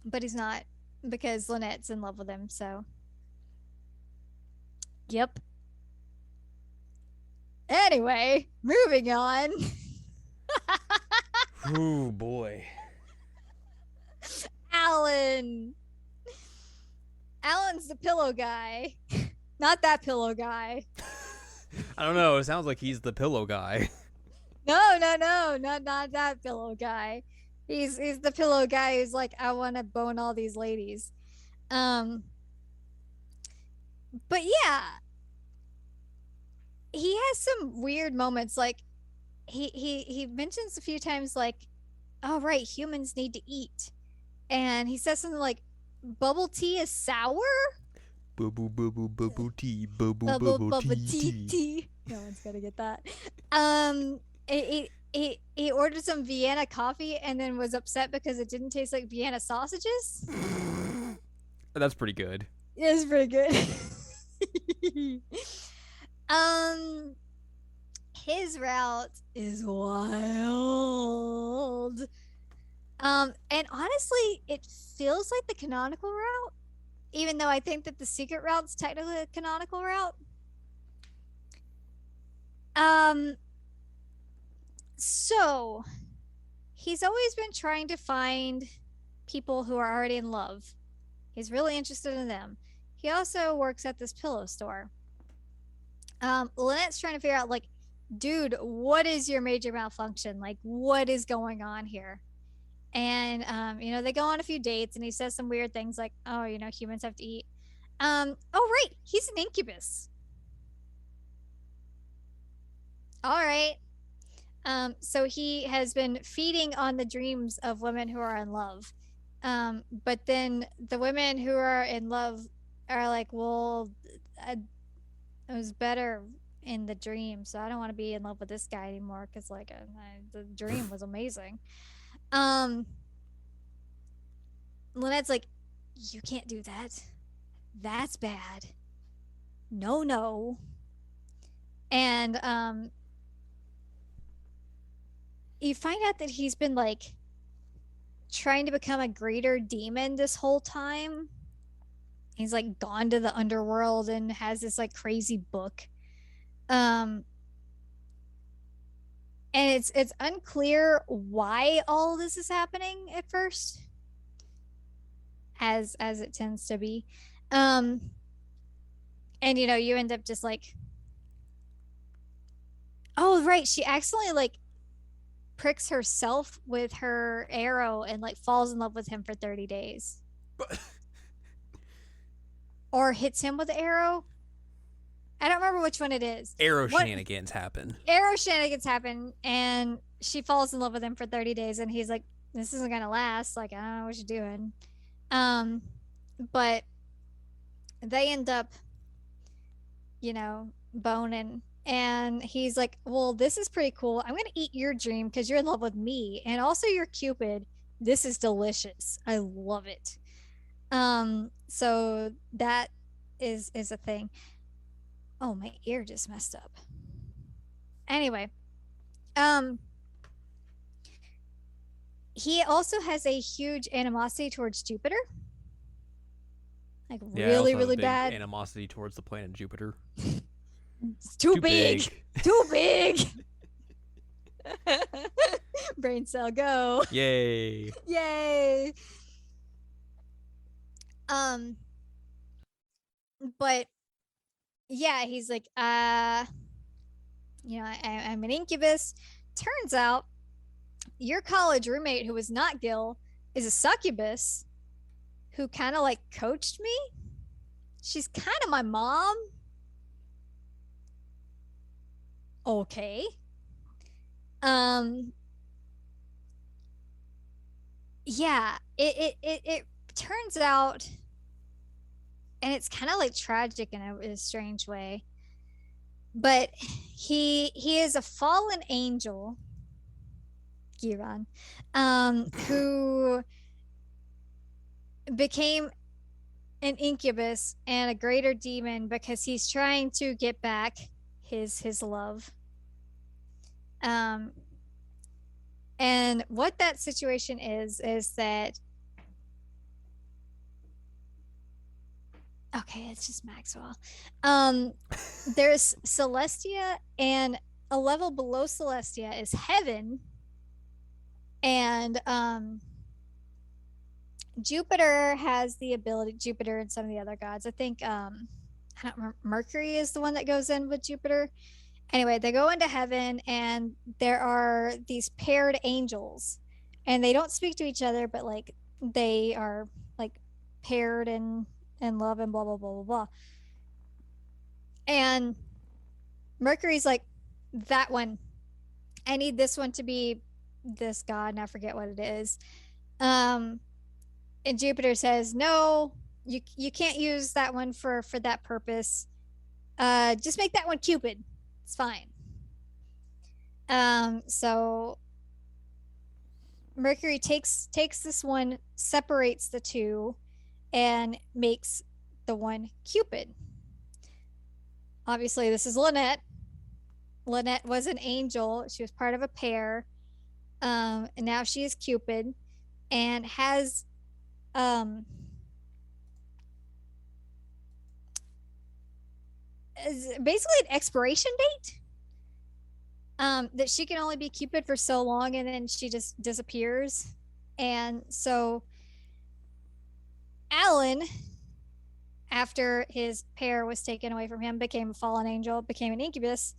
But he's not because Lynette's in love with him, so yep. Anyway, moving on. Oh boy. Alan. Alan's the pillow guy. Not that pillow guy. I don't know. It sounds like he's the pillow guy. No, not that pillow guy. He's the pillow guy who's like, I want to bone all these ladies. Um, but yeah, he has some weird moments. Like he mentions a few times like, oh right, humans need to eat, and he says something like, bubble tea is sour. Boo boo boo boo boo boo tea. Boo boo boo Bubble boo bubble tea. tea. No one's gonna get that. He ordered some Vienna coffee and then was upset because it didn't taste like Vienna sausages. That's pretty good. It's pretty good. um, his route is wild. And honestly, it feels like the canonical route, even though I think that the secret route's technically a canonical route. So he's always been trying to find people who are already in love. He's really interested in them. He also works at this pillow store. Lynette's trying to figure out, like, dude, what is your major malfunction? Like, what is going on here? And they go on a few dates, and he says some weird things like, "Oh, humans have to eat." Oh, right, he's an incubus. All right. So he has been feeding on the dreams of women who are in love. But then the women who are in love are like, well, it was better in the dream, so I don't want to be in love with this guy anymore because like the dream was amazing. Lynette's like, you can't do that. That's bad. No, no. And you find out that he's been like trying to become a greater demon this whole time. He's like gone to the underworld and has this like crazy book. And it's unclear why all this is happening at first, as it tends to be. And you end up just like, oh right, she accidentally like pricks herself with her arrow and like falls in love with him for 30 days. Or hits him with the arrow. I don't remember which one it is. Shenanigans happen. Arrow shenanigans happen, and she falls in love with him for 30 days, and he's like, this isn't gonna last. Like, I don't know what you're doing. But they end up, boning. And he's like, well, this is pretty cool. I'm going to eat your dream because you're in love with me. And also you're Cupid. This is delicious. I love it. So that is a thing. Oh, my ear just messed up. Anyway, he also has a huge animosity towards Jupiter. Like really bad animosity towards the planet Jupiter. It's too big. Too big. Brain cell go. Yay. Yay. But yeah, he's like, I'm an incubus. Turns out your college roommate who was not Gil is a succubus who kind of like coached me. She's kind of my mom. Okay. Yeah, it turns out and it's kind of like tragic in a strange way. But he is a fallen angel, Giran, who became an incubus and a greater demon because he's trying to get back his love. Um, and what that situation is that okay, it's just Maxwell. Um, there's Celestia, and a level below Celestia is heaven, and Jupiter has the ability. Jupiter and some of the other gods. I think I don't remember, Mercury is the one that goes in with Jupiter. Anyway, they go into heaven, and there are these paired angels, and they don't speak to each other, but like they are like paired in love and blah blah blah blah blah. And Mercury's like, that one. I need this one to be this god, and I forget what it is. Um, and Jupiter says, no, you can't use that one for that purpose. Just make that one Cupid. It's fine. So Mercury takes this one, separates the two, and makes the one Cupid. Obviously, this is Lynette. Lynette was an angel. She was part of a pair. And now she is Cupid and has basically an expiration date. That she can only be Cupid for so long, and then she just disappears. And so Alan, after his pair was taken away from him, became a fallen angel, became an incubus,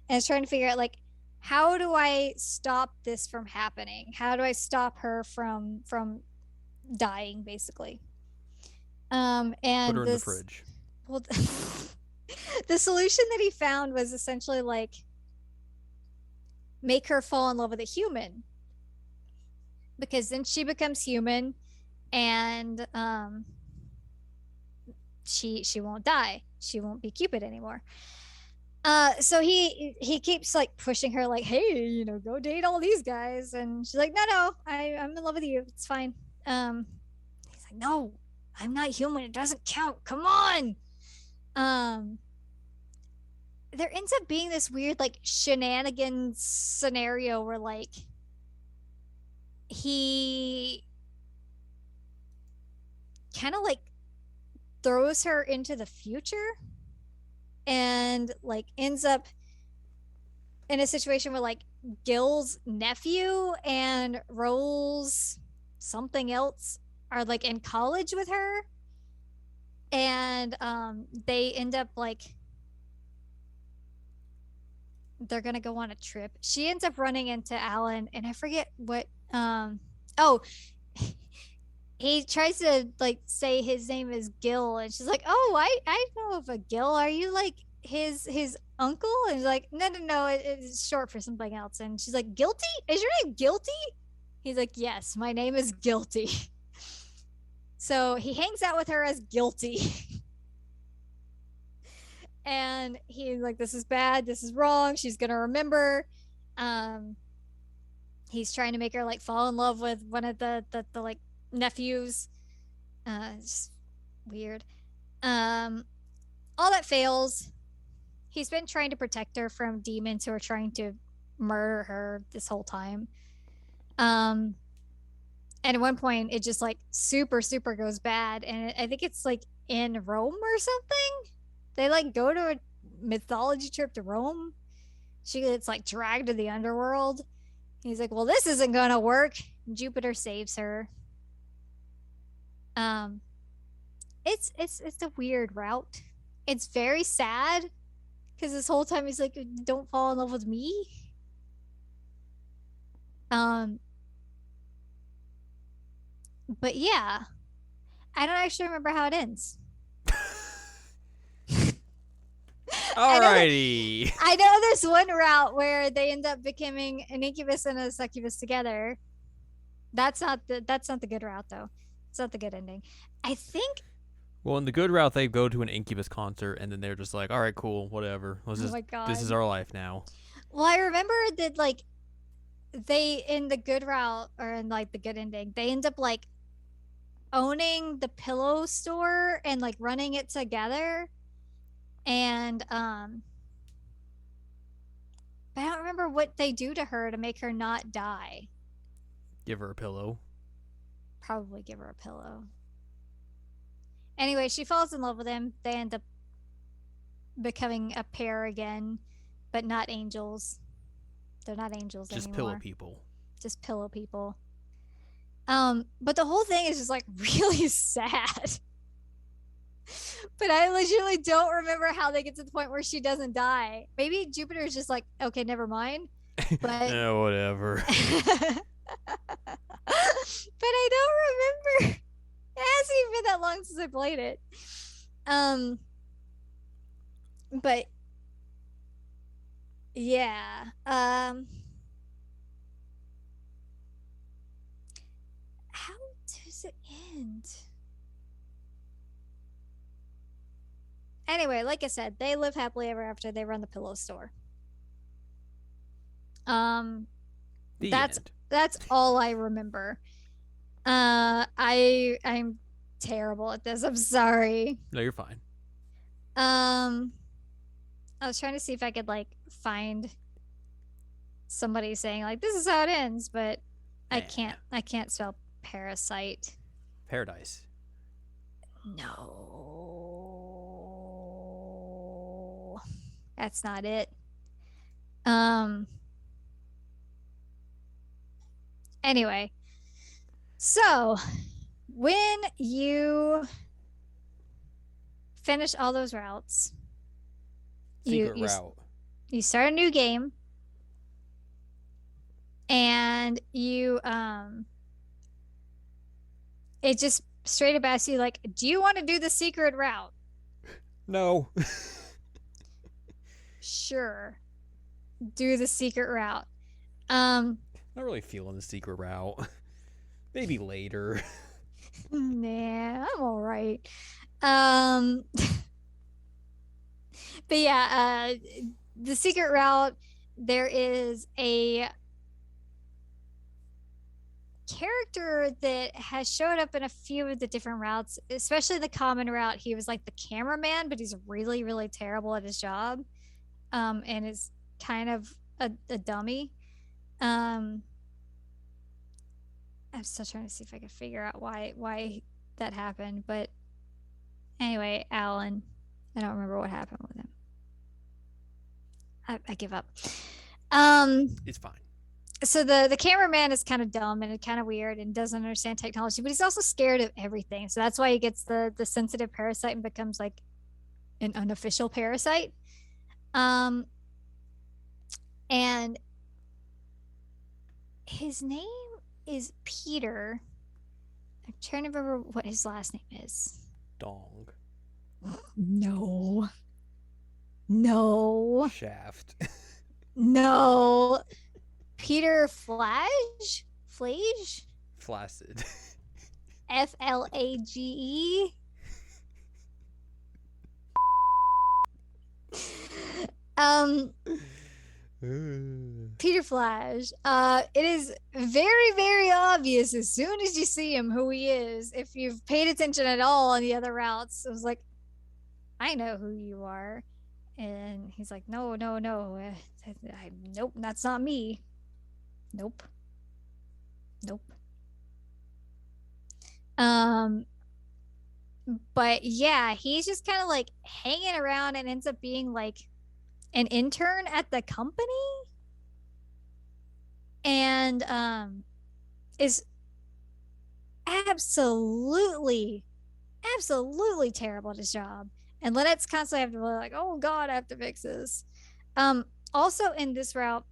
and is trying to figure out, like, how do I stop this from happening? How do I stop her from dying, basically? Put And her in the fridge. Well, the solution that he found was essentially like make her fall in love with a human, because then she becomes human, and she won't die. She won't be Cupid anymore. So he keeps like pushing her, like, hey, go date all these guys, and she's like, no, I'm in love with you. It's fine. He's like, no, I'm not human. It doesn't count. Come on. There ends up being this weird like shenanigans scenario where like he kind of like throws her into the future and like ends up in a situation where like Gil's nephew and Rose something else are like in college with her, and they end up like they're gonna go on a trip. She ends up running into Alan, and I forget what oh, he tries to like say his name is Gil, and she's like, oh, I know of a Gil. Are you like his uncle? And he's like, no, it's short for something else. And she's like, Guilty? Is your name Guilty? He's like, yes, my name is Guilty. So he hangs out with her as Guilty. And he's like, this is bad, this is wrong, she's gonna remember. He's trying to make her like fall in love with one of the like nephews. It's weird. All that fails. He's been trying to protect her from demons who are trying to murder her this whole time. And at one point it just like super goes bad, and I think it's like in Rome or something. They like go to a mythology trip to Rome. She gets like dragged to the underworld. He's like, well, this isn't gonna work. Jupiter saves her. It's a weird route. It's very sad because this whole time he's like, don't fall in love with me. But yeah, I don't actually remember how it ends. Alrighty. I know there's one route where they end up becoming an incubus and a succubus together. That's not the good route though. It's not the good ending. I think Well, in the good route, they go to an Incubus concert, and then they're just like, all right, cool, whatever. Let's Oh just my this is god. our life now. Well, I remember that like they in the good route or in like the good ending, they end up like owning the pillow store and like running it together. And but I don't remember what they do to her to make her not die. Give her a pillow. Probably give her a pillow. Anyway, she falls in love with him. They end up becoming a pair again, but not angels. They're not angels Just pillow anymore. people. Just pillow people. But the whole thing is just like really sad. But I legitimately don't remember how they get to the point where she doesn't die. Maybe Jupiter's just like, okay, never mind. But Yeah, whatever. but I don't remember. It hasn't even been that long since I played it. But yeah. How does it end? Anyway, like I said, they live happily ever after. They run the pillow store. Um, The that's end. that's all I remember. I'm terrible at this. I'm sorry. No, you're fine. Um, I was trying to see if I could like find somebody saying like this is how it ends, but I Eh. can't. I can't spell parasite. Paradise. No, that's not it. Um. Anyway, so when you finish all those routes, Secret you route. you start a new game, and you it just straight up asks you like, do you want to do the secret route? No. Sure, do the secret route. Not really feeling the secret route. Maybe later. Nah, I'm all right. Um, but yeah, the secret route, there is a character that has showed up in a few of the different routes, especially the common route. He was like the cameraman, but he's really, really terrible at his job. And is kind of a dummy. Um, I'm still trying to see if I can figure out why that happened. But anyway, Alan, I don't remember what happened with him. I give up. It's fine. So the cameraman is kind of dumb and kind of weird and doesn't understand technology, but he's also scared of everything. So that's why he gets the sensitive parasite and becomes like an unofficial parasite. And his name is Peter. I'm trying to remember what his last name is. Dong. No. No. Shaft. No. Peter Flage? Flage? Flaccid. Flage. Um Peter Flash. It is very, very obvious as soon as you see him who he is. If you've paid attention at all on the other routes, it was like, I know who you are. And he's like, no, no, no. Nope, that's not me. Nope. Nope. But yeah, he's just kind of like hanging around and ends up being like an intern at the company and is absolutely terrible at his job. And Lynette's constantly have to be like, oh god, I have to fix this. Also in this route,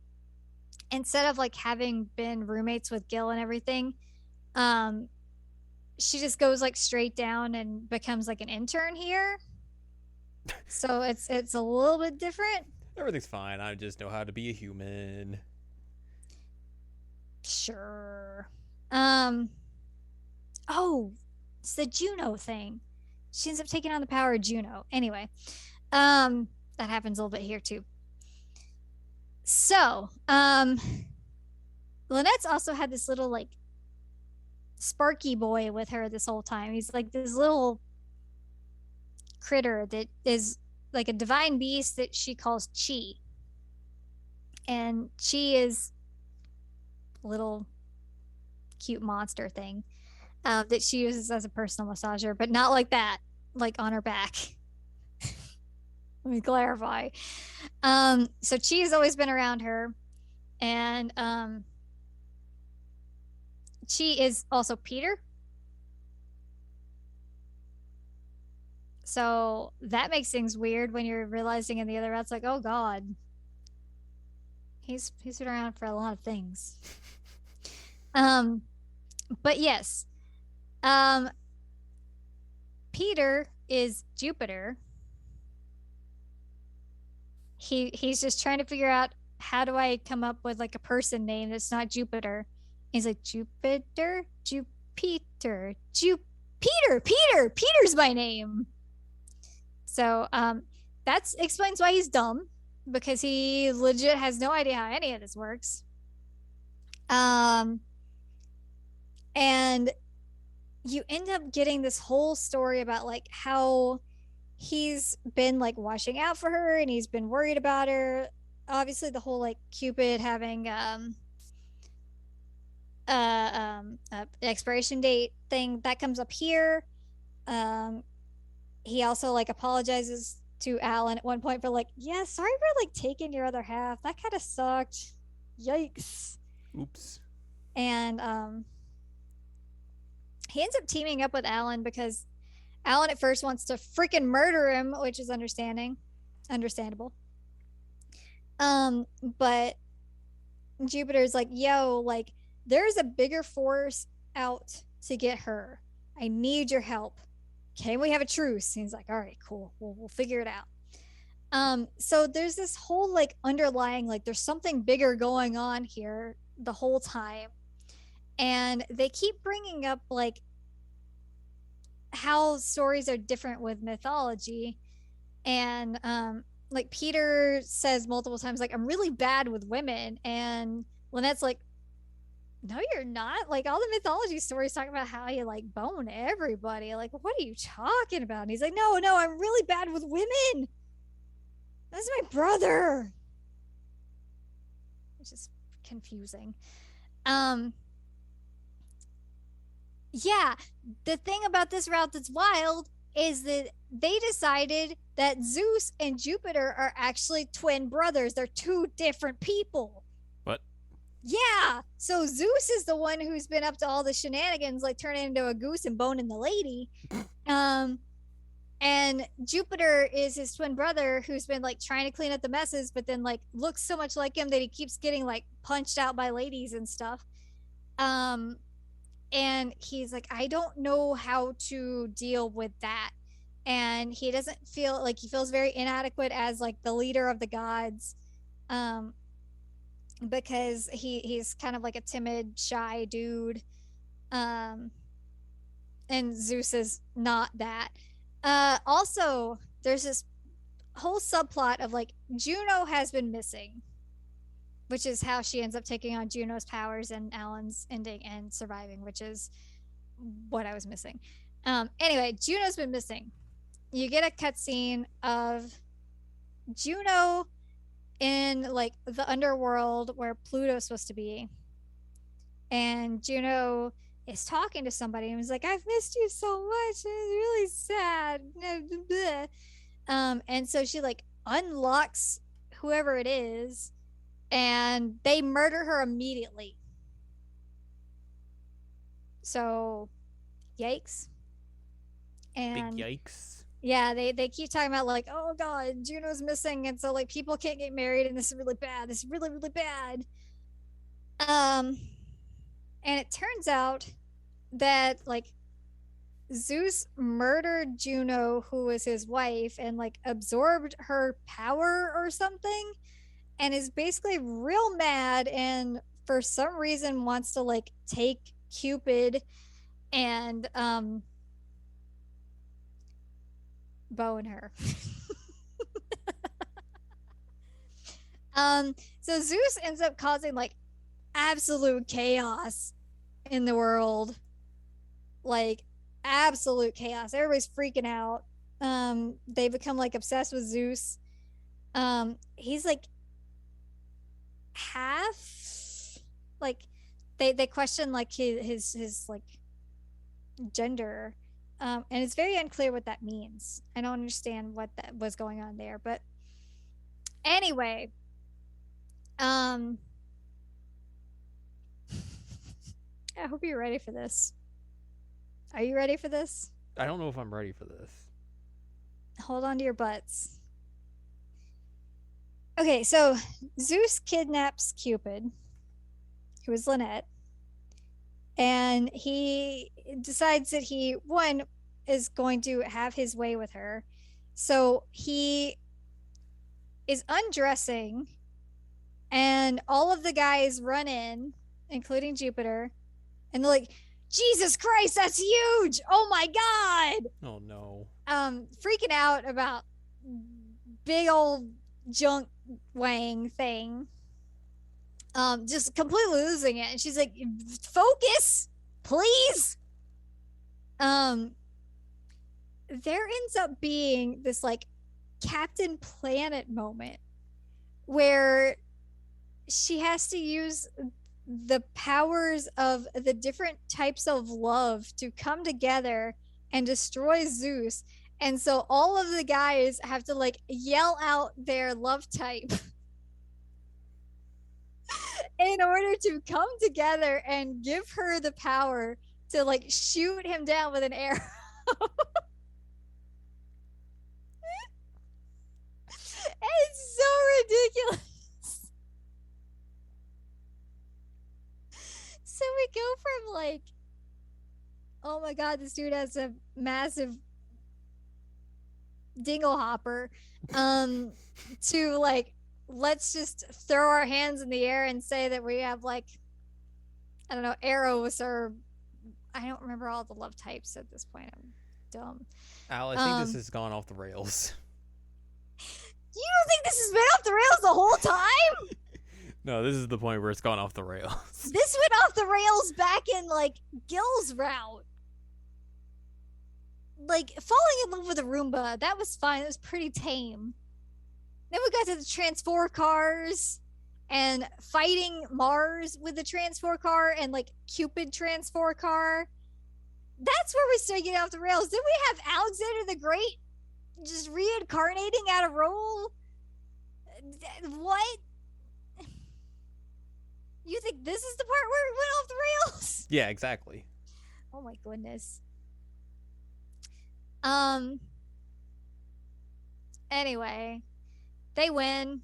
instead of like having been roommates with Gil and everything, she just goes like straight down and becomes like an intern here. So it's a little bit different. Everything's fine. I just know how to be a human. Sure. Oh, it's the Juno thing. she ends up taking on the power of Juno. Anyway, that happens a little bit here too. So, Lynette's also had this little like Sparky boy with her this whole time. He's like this little critter that is like a divine beast that she calls Chi. And Chi is a little cute monster thing that she uses as a personal massager, but not like that, like on her back. Let me clarify. So Chi has always been around her, and Chi is also Peter. So that makes things weird when you're realizing in the other route, it's like, oh god, he's been around for a lot of things. But yes, Peter is Jupiter. He's just trying to figure out, how do I come up with like a person name that's not Jupiter? He's like, Jupiter, Jupiter, Peter's my name. So that explains why he's dumb, because he legit has no idea how any of this works. And you end up getting this whole story about like how he's been like watching out for her and he's been worried about her. Obviously the whole like Cupid having expiration date thing that comes up here. He also like apologizes to Alan at one point for like, yeah, sorry for like taking your other half, that kind of sucked, yikes, oops. And he ends up teaming up with Alan because Alan at first wants to freaking murder him, which is understandable. But Jupiter's like, yo, like there's a bigger force out to get her. I need your help. Can we have a truce? And he's like, all right, cool. We'll figure it out. So there's this whole like underlying, like there's something bigger going on here the whole time. And they keep bringing up like how stories are different with mythology. And like Peter says multiple times, like, I'm really bad with women. And Lynette's like, no, you're not. Like all the mythology stories talk about how you like bone everybody. Like, what are you talking about? And he's like, no, I'm really bad with women. That's my brother. Which is confusing. Yeah, the thing about this route that's wild is that they decided that Zeus and Jupiter are actually twin brothers. They're two different people. What? Yeah. So Zeus is the one who's been up to all the shenanigans, like turning into a goose and boning the lady. And Jupiter is his twin brother who's been like trying to clean up the messes, but then like looks so much like him that he keeps getting like punched out by ladies and stuff. And he's like, I don't know how to deal with that. And he doesn't feel like, he feels very inadequate as like the leader of the gods, because he's kind of like a timid, shy dude. And Zeus is not that. Also, there's this whole subplot of like Juno has been missing, which is how she ends up taking on Juno's powers and Alan's ending and surviving, which is what I was missing. Anyway, Juno's been missing. You get a cutscene of Juno in like the underworld where Pluto's supposed to be. And Juno is talking to somebody and was like, I've missed you so much. It's really sad. And so she like unlocks whoever it is and they murder her immediately. So, yikes. And big yikes. Yeah, they keep talking about like, oh god, Juno's missing, and so like people can't get married, and this is really bad. This is really, really bad. And it turns out that like Zeus murdered Juno, who was his wife, and like absorbed her power or something, and is basically real mad and for some reason wants to like take Cupid and bone her. So Zeus ends up causing like absolute chaos in the world. Like absolute chaos. Everybody's freaking out. They become like obsessed with Zeus. He's like half like they question like his like gender. And it's very unclear what that means. I don't understand what that was going on there. But anyway, um I hope you're ready for this. Are you ready for this? I don't know if I'm ready for this. Hold on to your butts. Okay, so Zeus kidnaps Cupid, who is Lynette, and he decides that he, one, is going to have his way with her. So he is undressing, and all of the guys run in, including Jupiter, and they're like, Jesus Christ, that's huge! Oh my God! Oh no. Freaking out about big old junk wang thing. Just completely losing it. And she's like, focus, please. Um, there ends up being this like Captain Planet moment where she has to use the powers of the different types of love to come together and destroy Zeus. And so all of the guys have to like yell out their love type in order to come together and give her the power to like shoot him down with an arrow. It's so ridiculous. So we go from like, oh my God, this dude has a massive dingle hopper, to like, let's just throw our hands in the air and say that we have like, I don't know, arrows, or I don't remember all the love types at this point. I'm dumb. Al, I think this has gone off the rails. You don't think this has been off the rails the whole time? No, this is the point where it's gone off the rails. This went off the rails back in like Gil's route. Like falling in love with a Roomba, that was fine. It was pretty tame. Then we got to the Transfor cars and fighting Mars with the Transfor car and like Cupid Transfor car. That's where we started getting off the rails. Then we have Alexander the Great just reincarnating out of role. What? You think this is the part where it went off the rails? Yeah, exactly. Oh my goodness. Anyway, they win.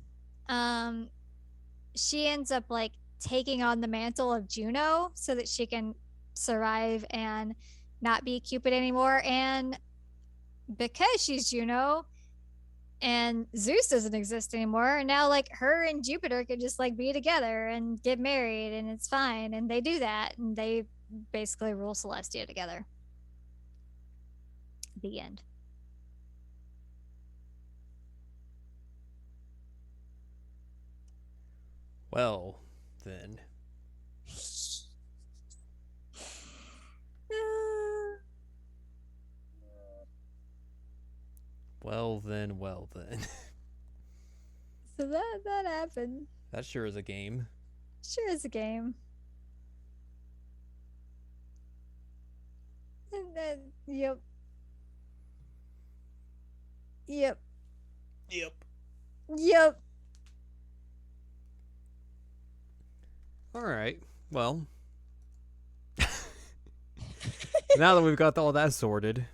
She ends up like taking on the mantle of Juno so that she can survive and not be Cupid anymore. And because she's Juno and Zeus doesn't exist anymore, now like her and Jupiter could just like be together and get married and it's fine. And they do that and they basically rule Celestia together. The end. Well, then. Well then, well then. So that happened. That sure is a game. Sure is a game. And then, yep. Yep. Yep. Yep. All right. Well, now that we've got all that sorted,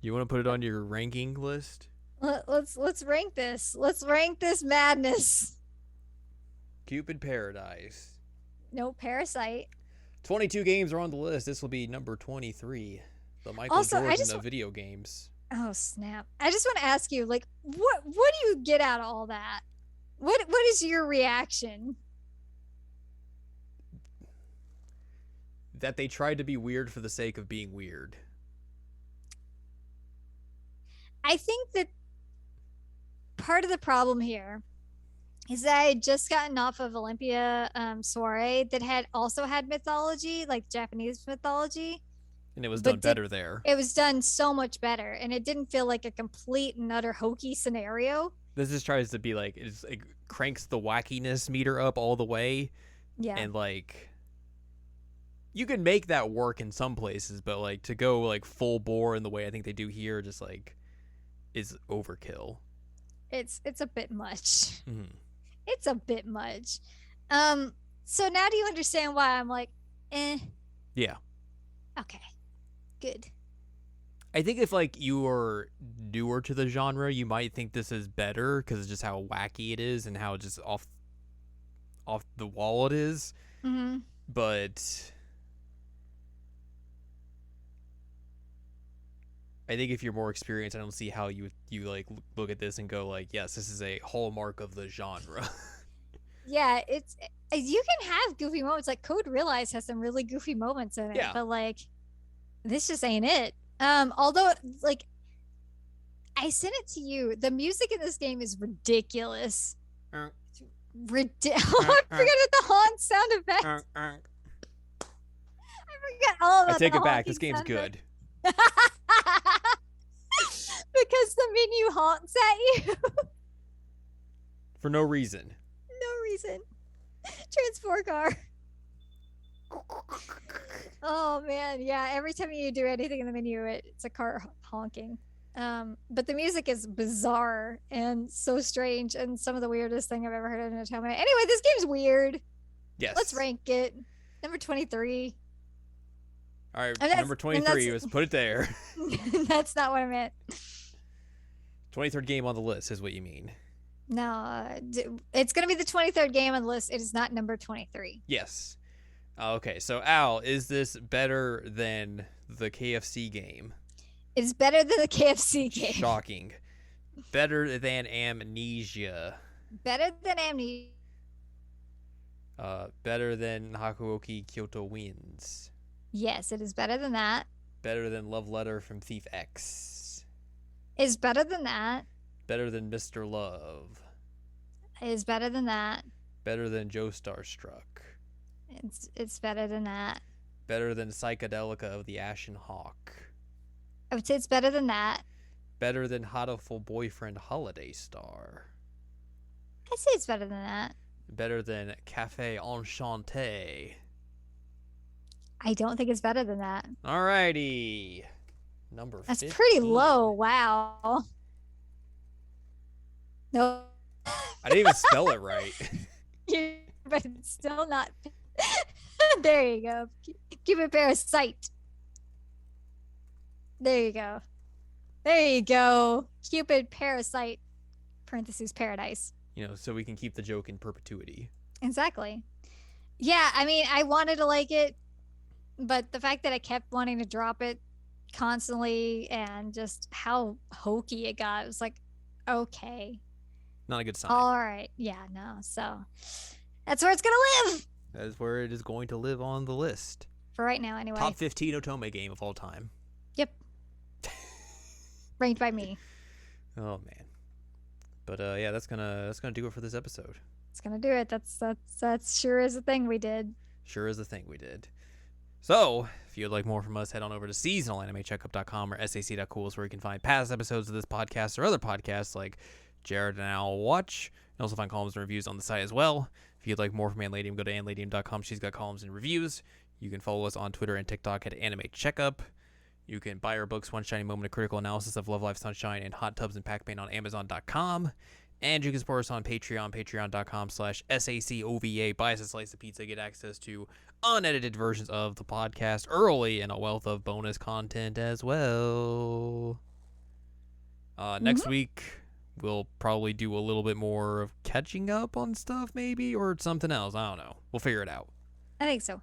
you want to put it on your ranking list? Let's rank this. Let's rank this madness. Cupid Paradise. No, Parasite. 22 games are on the list. This will be number 23. The Michael Also, Jordan of video games. Oh snap! I just want to ask you, like, what do you get out of all that? What is your reaction? That they tried to be weird for the sake of being weird. I think that part of the problem here is that I had just gotten off of Olympia soiree that had also had mythology, like Japanese mythology, And it was done but did better there. it was done so much better, and it didn't feel like a complete and utter hokey scenario. This just tries to be like it cranks the wackiness meter up all the way, Yeah, and like you can make that work in some places, but like to go like full bore in the way I think they do here, just like is overkill. it's a bit much. Mm-hmm. It's a bit much. Um, so now do you understand why I'm like, eh? Yeah. Okay, good. I think if like you were newer to the genre, you might think this is better because it's just how wacky it is and how just off the wall it is. Mm-hmm. But I think if you're more experienced, I don't see how you like look at this and go like, yes, this is a hallmark of the genre. Yeah, it's you can have goofy moments. Like Code Realize has some really goofy moments in it, Yeah. but like this just ain't it. Although like I sent it to you, the music in this game is ridiculous. Ridiculous. I forgot the honk sound effect. I forgot all about I take the it back. This honking game's sound good. because the menu honks at you. For no reason. No reason. Transport car. Oh man, yeah. Every time you do anything in the menu, it's a car honking. But the music is bizarre and so strange, and some of the weirdest thing I've ever heard in a time. Anyway, this game's weird. Yes. Let's rank it. Number 23. All right, number 23. Let's put it there. That's not what I meant. 23rd game on the list is what you mean. No, it's going to be the 23rd game on the list. It is not number 23. Yes. Okay, so Al, is this better than the KFC game? It's better than the KFC game. Shocking. Better than Amnesia. Better than Amnesia. Better than Hakuoki Kyoto Wins. Yes, it is better than that. Better than Love Letter from Thief X. It's better than that. Better than Mr. Love. It's better than that. Better than Joe Starstruck. It's better than that. Better than Psychedelica of the Ashen Hawk. I would say it's better than that. Better than Hatoful Boyfriend Holiday Star. I'd say it's better than that. Better than Cafe Enchanté. I don't think it's better than that. Alrighty. Number 15. That's pretty low. Wow. No. I didn't even spell it right. But it's still not. There you go. Cupid Parasite. There you go. There you go. Cupid Parasite. Parentheses Paradise. You know, so we can keep the joke in perpetuity. Exactly. Yeah, I mean, I wanted to like it, but the fact that I kept wanting to drop it constantly and just how hokey it got, it was like, okay. Not a good sign. All right. Yeah, no. So that's where it's going to live. That is where it is going to live on the list. For right now, anyway. Top 15 Otome game of all time. Yep. Ranked by me. Oh, man. But yeah, that's gonna do it for this episode. It's gonna do it. That's sure is a thing we did. Sure is the thing we did. So, if you'd like more from us, head on over to seasonalanimecheckup.com or sac.cool where you can find past episodes of this podcast or other podcasts like Jared and Al Watch. You can also find columns and reviews on the site as well. If you'd like more from Ann Ladium, go to annladium.com. She's got columns and reviews. You can follow us on Twitter and TikTok at Anime Checkup. You can buy our books, One Shiny Moment, A Critical Analysis of Love, Life, Sunshine, and Hot Tubs and Pac-Man on Amazon.com. And you can support us on Patreon, patreon.com/SACOVA. Buy us a slice of pizza, get access to unedited versions of the podcast early and a wealth of bonus content as well. Next week, we'll probably do a little bit more of catching up on stuff maybe, or something else. I don't know. We'll figure it out. I think so.